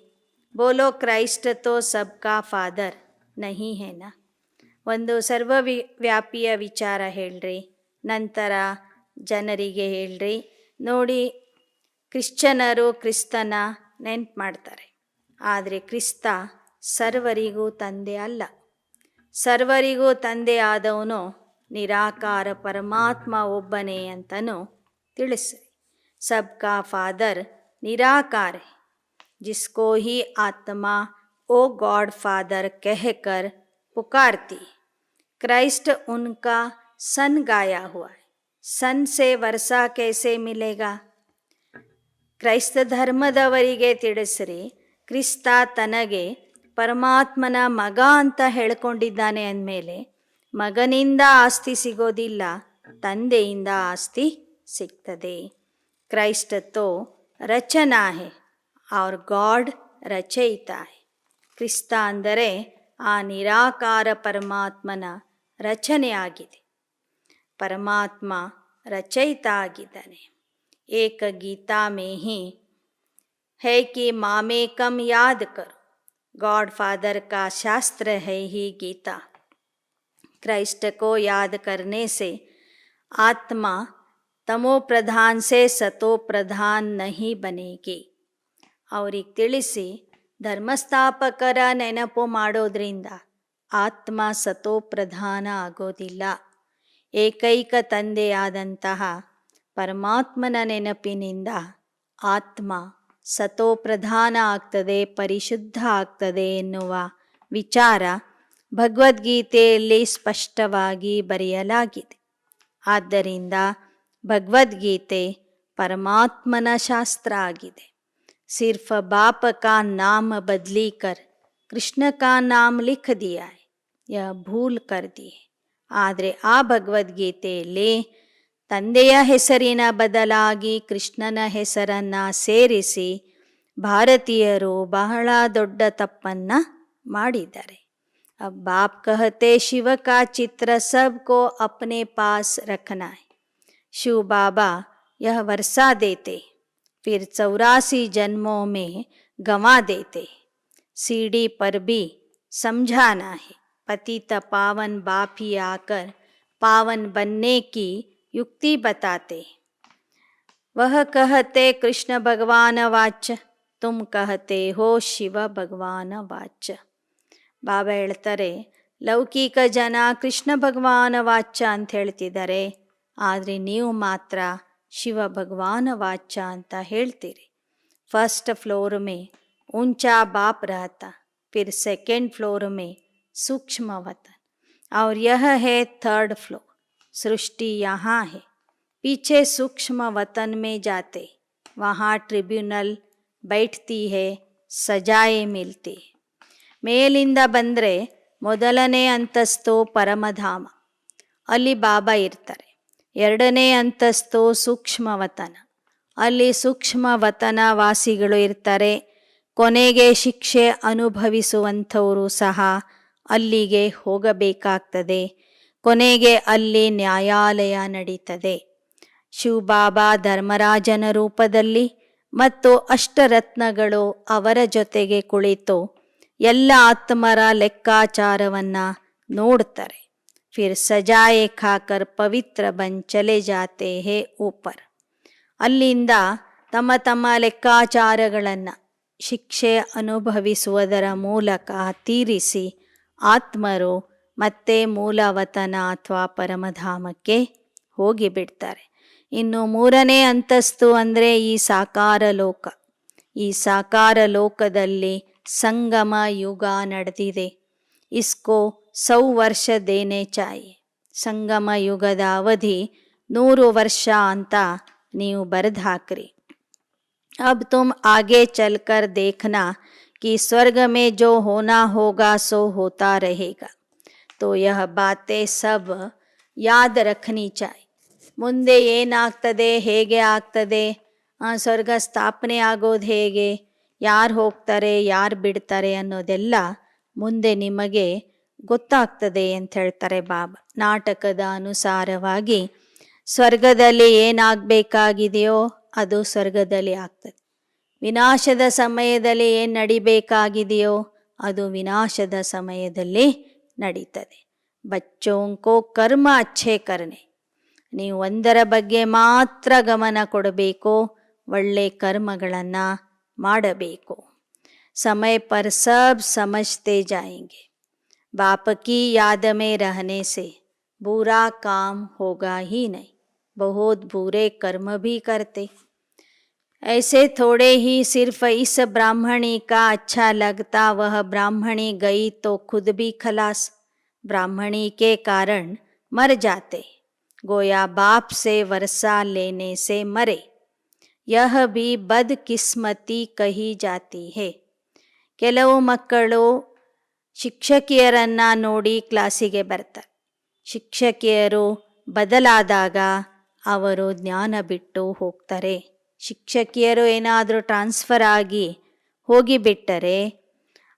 Speaker 1: बोलो क्राइस्ट तो सबका फादर नहीं है ना. ಒಂದು ಸರ್ವವ್ಯಾಪಿಯ ವಿಚಾರ ಹೇಳ್ರಿ, ನಂತರ ಜನರಿಗೆ ಹೇಳ್ರಿ. ನೋಡಿ, ಕ್ರಿಶ್ಚನರು ಕ್ರಿಸ್ತನ ನೆನ್ಪು ಮಾಡ್ತಾರೆ, ಆದರೆ ಕ್ರಿಸ್ತ ಸರ್ವರಿಗೂ ತಂದೆ ಅಲ್ಲ. ಸರ್ವರಿಗೂ ತಂದೆ ಆದವನು ನಿರಾಕಾರ ಪರಮಾತ್ಮ ಒಬ್ಬನೇ ಅಂತನೂ ತಿಳಿಸ್ರಿ. ಸಬ್ಕಾ ಫಾದರ್ ನಿರಾಕಾರ है, जिसको ही आत्मा ओ गॉड फादर कहकर पुकारती. क्राइस्ट उनका सन गाया हुआ है. सन से वर्षा कैसे मिलेगा? ಕ್ರೈಸ್ತ ಧರ್ಮದವರಿಗೆ ತಿಳಿಸ್ರಿ, ಕ್ರಿಸ್ತ ತನಗೆ ಪರಮಾತ್ಮನ ಮಗ ಅಂತ ಹೇಳ್ಕೊಂಡಿದ್ದಾನೆ ಅಂದಮೇಲೆ ಮಗನಿಂದ ಆಸ್ತಿ ಸಿಗೋದಿಲ್ಲ, ತಂದೆಯಿಂದ ಆಸ್ತಿ ಸಿಗ್ತದೆ. ಕ್ರೈಸ್ತ ತೋ ರಚನಾ ಹೇ और गॉड ರಚಯಿತ ಹೇ. ಕ್ರಿಸ್ತ ಅಂದರೆ ಆ ನಿರಾಕಾರ ಪರಮಾತ್ಮನ ರಚನೆ ಆಗಿದೆ. ಪರಮಾತ್ಮ ರಚಯಿತ ಆಗಿದ್ದಾನೆ. ಏಕ ಗೀತಾ ಮೇ ಹಿ है कि मामेकम याद करो, गॉड फादर का शास्त्र है ही गीता. क्राइस्ट को याद करने से आत्मा तमो प्रधान से सतो प्रधान नहीं बनेगी. ಅವ್ರಿಗೆ ತಿಳಿಸಿ, ಧರ್ಮಸ್ಥಾಪಕರ ನೆನಪು ಮಾಡೋದ್ರಿಂದ ಆತ್ಮ ಸತೋ ಪ್ರಧಾನ ಆಗೋದಿಲ್ಲ. ಏಕೈಕ ತಂದೆಯಾದಂತಹ ಪರಮಾತ್ಮನ ನೆನಪಿನಿಂದ ಆತ್ಮ ಸತೋ ಪ್ರಧಾನ ಆಗ್ತದೆ, ಪರಿಶುದ್ಧ ಆಗ್ತದೆ ಎನ್ನುವ ವಿಚಾರ ಭಗವದ್ಗೀತೆಯಲ್ಲಿ ಸ್ಪಷ್ಟವಾಗಿ ಬರೆಯಲಾಗಿದೆ. ಆದ್ದರಿಂದ ಭಗವದ್ಗೀತೆ ಪರಮಾತ್ಮನ ಶಾಸ್ತ್ರ ಆಗಿದೆ. सिर्फ बाप का नाम बदली कर कृष्ण का नाम लिख दिया है, यह भूल कर दिए. ಆದರೆ ಆ ಭಗವದ್ಗೀತೆಯಲ್ಲಿ ತಂದೆಯ ಹೆಸರಿನ ಬದಲಾಗಿ ಕೃಷ್ಣನ ಹೆಸರನ್ನು ಸೇರಿಸಿ ಭಾರತೀಯರು ಬಹಳ ದೊಡ್ಡ ತಪ್ಪನ್ನು ಮಾಡಿದ್ದಾರೆ. अब बाप कहते शिव का चित्र सबको अपने पास रखना है. शिव बाबा यह वर्षा देते, फिर 84 जन्मों में गंवा देते. सीढ़ी पर भी समझाना है. पतित पावन बाप ही आकर पावन बनने की युक्ति बताते. वह कहते कृष्ण भगवान वाच, तुम कहते हो ಶಿವ ಭಗವಾನ ವಾಚ. ಬಾಬಾ ಹೇಳ್ತಾರೆ, ಲೌಕಿಕ ಜನ ಕೃಷ್ಣ ಭಗವಾನ ವಾಚ ಅಂತ ಹೇಳ್ತಿದ್ದಾರೆ, ಆದರೆ ನೀವು ಮಾತ್ರ ಶಿವ ಭಗವಾನ ವಾಚ ಅಂತ ಹೇಳ್ತೀರಿ. फर्स्ट फ्लोर में ऊंचा बाप रहता, फिर सेकेंड फ्लोर में सूक्ष्म वतन, और यह है थर्ड फ्लोर. सृष्टि यहाँ है, पीछे सूक्ष्म वतन में जाते, वहाँ ट्रिब्यूनल बैठती है, सजाएं मिलती. ಮೇಲಿಂದ ಬಂದರೆ ಮೊದಲನೇ ಅಂತಸ್ತು ಪರಮಧಾಮ, ಅಲ್ಲಿ ಬಾಬಾ ಇರ್ತಾರೆ. ಎರಡನೇ ಅಂತಸ್ತು ಸೂಕ್ಷ್ಮವತನ, ಅಲ್ಲಿ ಸೂಕ್ಷ್ಮವತನ ವಾಸಿಗಳು ಇರ್ತಾರೆ. ಕೊನೆಗೆ ಶಿಕ್ಷೆ ಅನುಭವಿಸುವಂಥವರು ಸಹ ಅಲ್ಲಿಗೆ ಹೋಗಬೇಕಾಗ್ತದೆ. ಕೊನೆಗೆ ಅಲ್ಲಿ ನ್ಯಾಯಾಲಯ ನಡೀತದೆ. ಶಿವಬಾಬಾ ಧರ್ಮರಾಜನ ರೂಪದಲ್ಲಿ ಮತ್ತು ಅಷ್ಟರತ್ನಗಳು ಅವರ ಜೊತೆಗೆ ಕುಳಿತು ಎಲ್ಲ ಆತ್ಮರ ಲೆಕ್ಕಾಚಾರವನ್ನು ನೋಡ್ತಾರೆ. फिर सजाए खाकर पवित्र बन चले जाते हैं ऊपर. ಅಲ್ಲಿಂದ ತಮ್ಮ ತಮ್ಮ ಲೆಕ್ಕಾಚಾರಗಳನ್ನು ಶಿಕ್ಷೆ ಅನುಭವಿಸುವುದರ ಮೂಲಕ ತೀರಿಸಿ ಆತ್ಮರು ಮತ್ತೆ ಮೂಲವತನ ಅಥವಾ ಪರಮಧಾಮಕ್ಕೆ ಹೋಗಿಬಿಡ್ತಾರೆ. ಇನ್ನು ಮೂರನೇ ಅಂತಸ್ತು ಅಂದರೆ ಈ ಸಾಕಾರ ಲೋಕ. ಈ ಸಾಕಾರ ಲೋಕದಲ್ಲಿ ಸಂಗಮ ಯುಗ ನಡೆದಿದೆ. ಇಸ್ಕೋ 100 ವರ್ಷ ದೇನೆ ಚಾಹಿಯೆ. ಸಂಗಮ ಯುಗದ ಅವಧಿ 100 ವರ್ಷ ಅಂತ ನೀವು ಬರೆದು ಹಾಕ್ರಿ. अब तुम आगे चलकर देखना कि स्वर्ग में जो होना होगा सो होता रहेगा. तो यह बातें सब याद रखनी चाहिए. ಮುಂದೆ ಏನಾಗ್ತದೆ, ಹೇಗೆ ಆಗ್ತದೆ, ಸ್ವರ್ಗ ಸ್ಥಾಪನೆ ಆಗೋದು ಹೇಗೆ, ಯಾರು ಹೋಗ್ತಾರೆ ಯಾರು ಬಿಡ್ತಾರೆ ಅನ್ನೋದೆಲ್ಲ ಮುಂದೆ ನಿಮಗೆ ಗೊತ್ತಾಗ್ತದೆ ಅಂತ ಹೇಳ್ತಾರೆ ಬಾಬಾ. ನಾಟಕದ ಅನುಸಾರವಾಗಿ ಸ್ವರ್ಗದಲ್ಲಿ ಏನಾಗಬೇಕಾಗಿದೆಯೋ ಅದು ಸ್ವರ್ಗದಲ್ಲಿ ಆಗ್ತದೆ. ವಿನಾಶದ ಸಮಯದಲ್ಲಿ ಏನು ನಡಿಬೇಕಾಗಿದೆಯೋ ಅದು ವಿನಾಶದ ಸಮಯದಲ್ಲಿ ನಡೀತದೆ. ಬಚ್ಚೋಂಕೋ ಕರ್ಮ ಅಚ್ಛೆ ಕರ್ನೆ. ನೀವು ಒಂದರ ಬಗ್ಗೆ ಮಾತ್ರ ಗಮನ ಕೊಡಬೇಕು, ಒಳ್ಳೆ ಕರ್ಮಗಳನ್ನು ಮಾಡಬೇಕು. ಸಮಯ ಪರ್ ಸಬ್ ಸಮಜ್ತೆ ಜಾಯೆಂಗೆ. बाप की याद में रहने से बुरा काम होगा ही नहीं. बहुत बुरे कर्म भी करते. ऐसे थोड़े ही सिर्फ इस ब्राह्मणी का अच्छा लगता, वह ब्राह्मणी गई तो खुद भी खलास. ब्राह्मणी के कारण मर जाते, गोया बाप से वर्षा लेने से मरे. यह भी बदकिस्मती कही जाती है. ಕೆಲವು ಮಕ್ಕಳು ಶಿಕ್ಷಕಿಯರನ್ನು ನೋಡಿ ಕ್ಲಾಸಿಗೆ ಬರ್ತಾರೆ. ಶಿಕ್ಷಕಿಯರು ಬದಲಾದಾಗ ಅವರು ಜ್ಞಾನ ಬಿಟ್ಟು ಹೋಗ್ತಾರೆ. ಶಿಕ್ಷಕಿಯರು ಏನಾದರೂ ಟ್ರಾನ್ಸ್ಫರ್ ಆಗಿ ಹೋಗಿಬಿಟ್ಟರೆ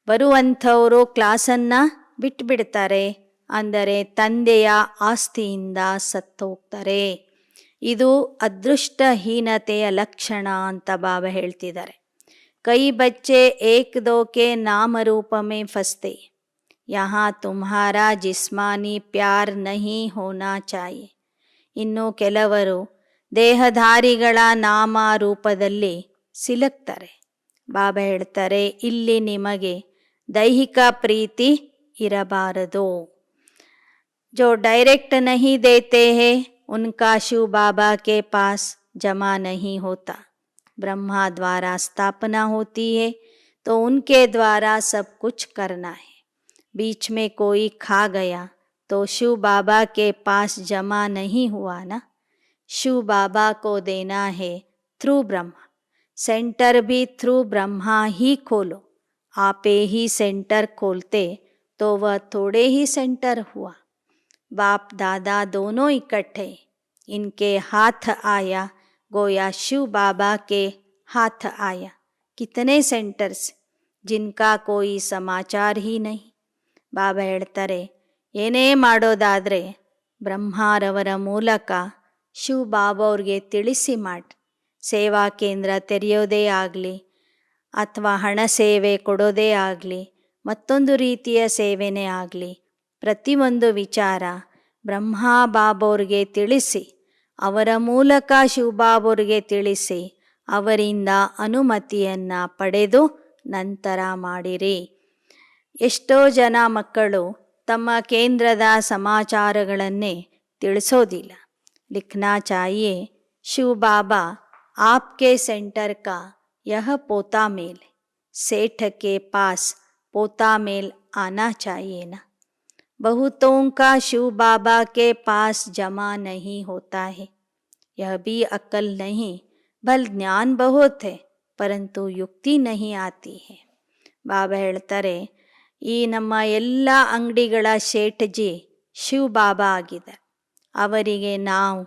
Speaker 1: ಬರುವಂಥವರು ಕ್ಲಾಸನ್ನು ಬಿಟ್ಟುಬಿಡ್ತಾರೆ. ಅಂದರೆ ತಂದೆಯ ಆಸ್ತಿಯಿಂದ ಸತ್ತೋಗ್ತಾರೆ. ಇದು ಅದೃಷ್ಟಹೀನತೆಯ ಲಕ್ಷಣ ಅಂತ ಬಾಬಾ ಹೇಳ್ತಿದ್ದಾರೆ. ಕೈ ಬಚ್ಚೆ ಏಕ್ ದೋ ಕೆ ನಾಮ ರೂಪ ಮೇ ಫಸ್ತೆ, ಯಹಾ ತುಮ್ಹಾರಾ ಜಿಸ್ಮಾನಿ ಪ್ಯಾರ್ ನಹಿ ಹೋನಾ ಚಾಹಿಯೆ. ಇನ್ನು ಕೆಲವರು ದೇಹಧಾರಿಗಳ ನಾಮ ರೂಪದಲ್ಲಿ ಸಿಲುಕ್ತಾರೆ. ಬಾಬಾ ಹೇಳ್ತಾರೆ, ಇಲ್ಲಿ ನಿಮಗೆ ದೈಹಿಕ ಪ್ರೀತಿ ಇರಬಾರದು. जो डायरेक्ट नहीं देते हैं उनका शिव बाबा के पास जमा नहीं होता. ब्रह्मा द्वारा स्थापना होती है तो उनके द्वारा सब कुछ करना है. बीच में कोई खा गया तो शिव बाबा के पास जमा नहीं हुआ ना. शिव बाबा को देना है थ्रू ब्रह्मा. सेंटर भी थ्रू ब्रह्मा ही खोलो. आपे ही सेंटर खोलते तो वह थोड़े ही सेंटर हुआ. बाप दादा दोनों इकट्ठे, इनके हाथ आया गोया शिव बाबा के हाथ आया. कितने सेंटर्स जिनका कोई समाचार ही नहीं. ಬಾಬಾ ಹೇಳ್ತಾರೆ, ಏನೇ ಮಾಡೋದಾದರೆ ಬ್ರಹ್ಮಾರವರ ಮೂಲಕ ಶಿವ ಬಾಬಾ ಅವ್ರಿಗೆ ತಿಳಿಸಿ ಮಾಡಿ. ಸೇವಾ ಕೇಂದ್ರ ತೆರೆಯೋದೇ ಆಗಲಿ ಅಥವಾ ಹಣ ಸೇವೆ ಕೊಡೋದೇ ಆಗಲಿ ಮತ್ತೊಂದು ರೀತಿಯ ಸೇವೆನೇ ಆಗಲಿ, ಪ್ರತಿಯೊಂದು ವಿಚಾರ ಬ್ರಹ್ಮಾ ಬಾಬೋರಿಗೆ ತಿಳಿಸಿ, ಅವರ ಮೂಲಕ ಶಿವಬಾಬೋರಿಗೆ ತಿಳಿಸಿ, ಅವರಿಂದ ಅನುಮತಿಯನ್ನು ಪಡೆದು ನಂತರ ಮಾಡಿರಿ. ಎಷ್ಟೋ ಜನ ಮಕ್ಕಳು ತಮ್ಮ ಕೇಂದ್ರದ ಸಮಾಚಾರಗಳನ್ನೇ ತಿಳಿಸೋದಿಲ್ಲ. ಲಿಖನಾ ಚಾಹಿಯೆ, ಶಿವ ಬಾಬಾ आपके सेंटर का यह पोता मेल, सेठ के पास पोता मेल आना चाहिए ना. बहुतों का शिव बाबा के पास जमा नहीं होता है. यह भी अक्ल नहीं, बल ज्ञान बहुत है परंतु युक्ति नहीं आती है. ಬಾಬಾ ಹೇಳ್ತಾರೆ, ಈ ನಮ್ಮ ಎಲ್ಲ ಅಂಗಡಿಗಳ ಶೇಠಜಿ ಶಿವ ಬಾಬಾ ಆಗಿದ್ದಾರೆ. ಅವರಿಗೆ ನಾವು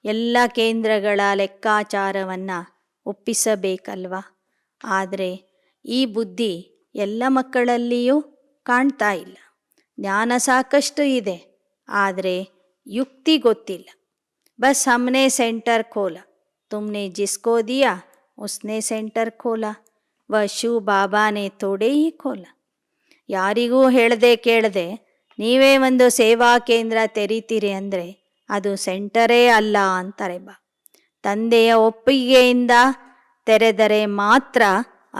Speaker 1: ಎಲ್ಲ ಕೇಂದ್ರಗಳ ಲೆಕ್ಕಾಚಾರವನ್ನು ಒಪ್ಪಿಸಬೇಕಲ್ವ. ಆದರೆ ಈ ಬುದ್ಧಿ ಎಲ್ಲ ಮಕ್ಕಳಲ್ಲಿಯೂ ಕಾಣ್ತಾ ಇಲ್ಲ. ಜ್ಞಾನ ಸಾಕಷ್ಟು ಇದೆ, ಆದರೆ ಯುಕ್ತಿ ಗೊತ್ತಿಲ್ಲ. Bus ಹಮ್ನೆ centre Khola, ತುಮ್ನೆ ಜಿಸ್ಕೋ Diya ಉಸ್ನೆ centre Khola, ವ ಶಿವ ಬಾಬಾನೇ ಥೋಡೆ ಹಿ ಖೋಲಾ. ಯಾರಿಗೂ ಹೇಳದೆ ಕೇಳದೆ ನೀವೇ ಒಂದು ಸೇವಾ ಕೇಂದ್ರ ತೆರೀತೀರಿ ಅಂದರೆ ಅದು ಸೆಂಟರೇ ಅಲ್ಲ ಅಂತಾರೆ ಬಾ. ತಂದೆಯ ಒಪ್ಪಿಗೆಯಿಂದ ತೆರೆದರೆ ಮಾತ್ರ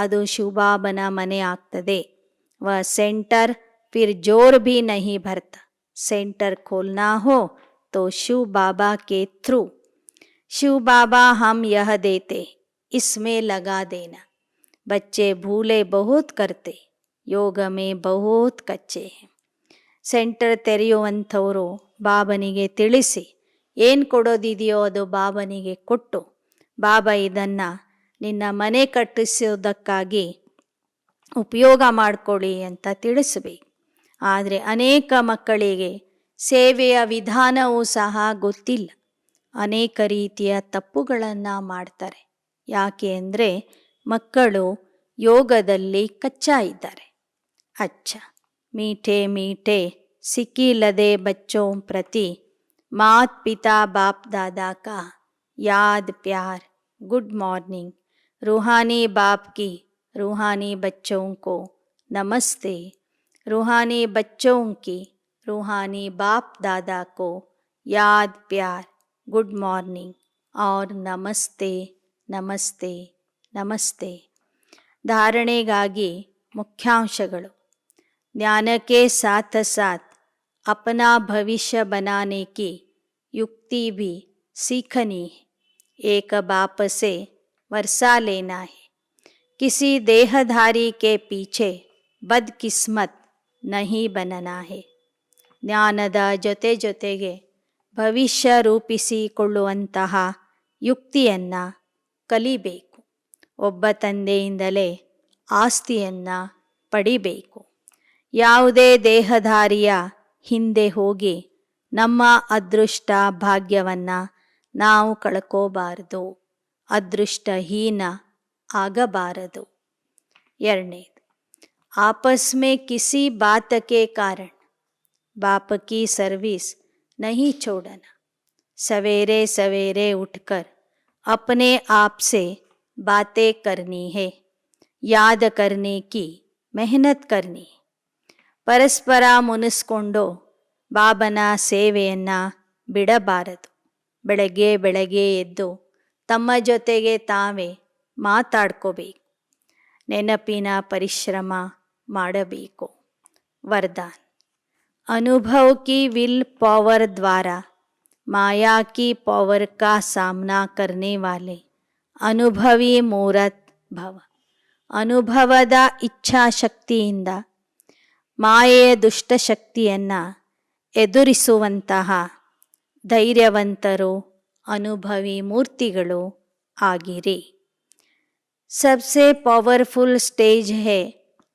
Speaker 1: ಅದು ಶಿವಬಾಬನ ಮನೆ ಆಗ್ತದೆ. ವ ಸೆಂಟರ್ फिर जोर भी नहीं भरता. सेंटर खोलना हो तो शिव बाबा के थ्रू. शिव बाबा हम यह देते, इसमें लगा देना. बच्चे भूले बहुत करते, ಯೋಗ ಮೇ ಬಹುತ್ ಕಚ್ಚೆ. ಸೆಂಟರ್ ತೆರೆಯುವಂಥವರು ಬಾಬನಿಗೆ ತಿಳಿಸಿ, ಏನು ಕೊಡೋದಿದೆಯೋ ಅದು ಬಾಬನಿಗೆ ಕೊಟ್ಟು, ಬಾಬಾ ಇದನ್ನು ನಿನ್ನ ಮನೆ ಕಟ್ಟಿಸೋದಕ್ಕಾಗಿ ಉಪಯೋಗ ಮಾಡಿಕೊಳ್ಳಿ ಅಂತ ತಿಳಿಸಬೇಕು. ಆದರೆ ಅನೇಕ ಮಕ್ಕಳಿಗೆ ಸೇವೆಯ ವಿಧಾನವೂ ಸಹ ಗೊತ್ತಿಲ್ಲ. ಅನೇಕ ರೀತಿಯ ತಪ್ಪುಗಳನ್ನು ಮಾಡ್ತಾರೆ. ಯಾಕೆ ಅಂದರೆ ಮಕ್ಕಳು ಯೋಗದಲ್ಲಿ ಕಚ್ಚಾ ಇದ್ದಾರೆ. अच्छा मीठे मीठे सिकीलदे बच्चों प्रति मात पिता बाप दादा का याद प्यार गुड मॉर्निंग. रूहानी बाप की रूहानी बच्चों को नमस्ते. रूहानी बच्चों की रूहानी बाप दादा को याद प्यार गुड मॉर्निंग और नमस्ते नमस्ते नमस्ते. ಧಾರಣೆಗಾಗಿ ಮುಖ್ಯಾಂಶಗಳು. ज्ञान के साथ साथ अपना भविष्य बनाने की युक्ति भी सीखनी है. एक बाप से वर्षा लेना है. किसी देहधारी के पीछे बदकिस्मत नहीं बनना है. ಜ್ಞಾನದ ಜೊತೆ ಜೊತೆಗೆ ಭವಿಷ್ಯ ರೂಪಿಸಿಕೊಳ್ಳುವಂತಹ ಯುಕ್ತಿಯನ್ನು ಕಲಿಬೇಕು. ಒಬ್ಬ ತಂದೆಯಿಂದಲೇ ಆಸ್ತಿಯನ್ನು ಪಡಿಬೇಕು. ಯಾವುದೇ ದೇಹಧಾರಿಯ ಹಿಂದೆ ಹೋಗಿ ನಮ್ಮ ಅದೃಷ್ಟ ಭಾಗ್ಯವನ್ನು ನಾವು ಕಳ್ಕೋಬಾರದು. ಅದೃಷ್ಟಹೀನ ಆಗಬಾರದು. ಎರಡನೇದು, आपस में किसी बात के कारण बाप की सर्विस नहीं छोड़ना. सवेरे सवेरे उठकर अपने आप से बातें करनी है, याद करने की मेहनत करनी. ಪರಸ್ಪರ ಮುನಿಸ್ಕೊಂಡು ಬಾಬನ ಸೇವೆಯನ್ನು ಬಿಡಬಾರದು. ಬೆಳಗ್ಗೆ ಬೆಳಗ್ಗೆ ಎದ್ದು ತಮ್ಮ ಜೊತೆಗೆ ತಾವೇ ಮಾತಾಡ್ಕೋಬೇಕು. ನೆನಪಿನ ಪರಿಶ್ರಮ ಮಾಡಬೇಕು. वरदान. अनुभव की विल पावर द्वारा माया की पावर का सामना करने वाले अनुभवी ಮೂರತ್ ಭವ. ಅನುಭವದ ಇಚ್ಛಾಶಕ್ತಿಯಿಂದ ಮಾಯೆಯ ದುಷ್ಟಶಕ್ತಿಯನ್ನು ಎದುರಿಸುವಂತಹ ಧೈರ್ಯವಂತರು, ಅನುಭವಿ ಮೂರ್ತಿಗಳು ಆಗಿರಿ. सबसे पावरफुल स्टेज है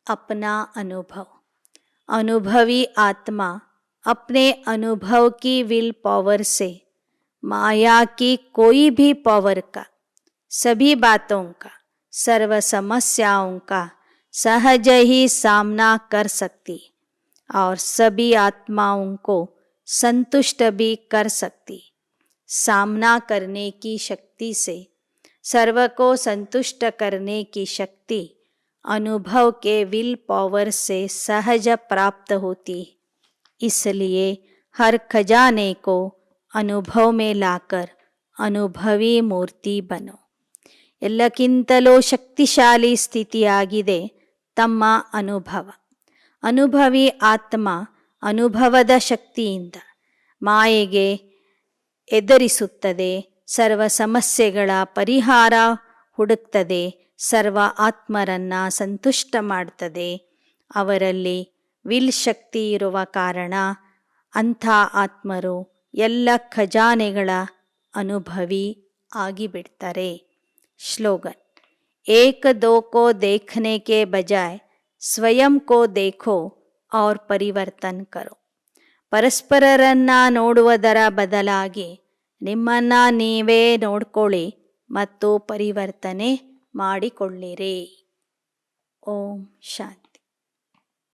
Speaker 1: अपना अनुभव. अनुभवी आत्मा अपने अनुभव की विल पावर से माया की कोई भी पावर का, सभी बातों का, सर्व समस्याओं का सहज ही सामना कर सकती और सभी आत्माओं को संतुष्ट भी कर सकती. सामना करने की शक्ति से, सर्व को संतुष्ट करने की शक्ति अनुभव के विल पावर से सहज प्राप्त होती. इसलिए हर खजाने को अनुभव में लाकर अनुभवी मूर्ति बनो. ಎಲ್ಲಕ್ಕಿಂತಲೂ ಶಕ್ತಿಶಾಲಿ ಸ್ಥಿತಿಯಾಗಿದೆ ತಮ್ಮ ಅನುಭವ. ಅನುಭವಿ ಆತ್ಮ ಅನುಭವದ ಶಕ್ತಿಯಿಂದ ಮಾಯೆಗೆ ಎದುರಿಸುತ್ತದೆ, ಸರ್ವ ಸಮಸ್ಯೆಗಳ ಪರಿಹಾರ ಹುಡುಕ್ತದೆ, ಸರ್ವ ಆತ್ಮರನ್ನು ಸಂತುಷ್ಟ ಮಾಡ್ತದೆ. ಅವರಲ್ಲಿ ವಿಲ್ ಶಕ್ತಿ ಇರುವ ಕಾರಣ ಅಂಥ ಆತ್ಮರು ಎಲ್ಲ ಖಜಾನೆಗಳ ಅನುಭವಿ ಆಗಿಬಿಡ್ತಾರೆ. श्लोगन. एक दो को देखने के बजाय स्वयं को देखो और ಪರಿವರ್ತನ ಕರೋ. ಪರಸ್ಪರರನ್ನ ನೋಡುವುದರ ಬದಲಾಗಿ ನಿಮ್ಮನ್ನ ನೀವೇ ನೋಡ್ಕೊಳ್ಳಿ ಮತ್ತು ಪರಿವರ್ತನೆ ಮಾಡಿಕೊಳ್ಳಿರಿ. ಓಂ ಶಾಂತಿ.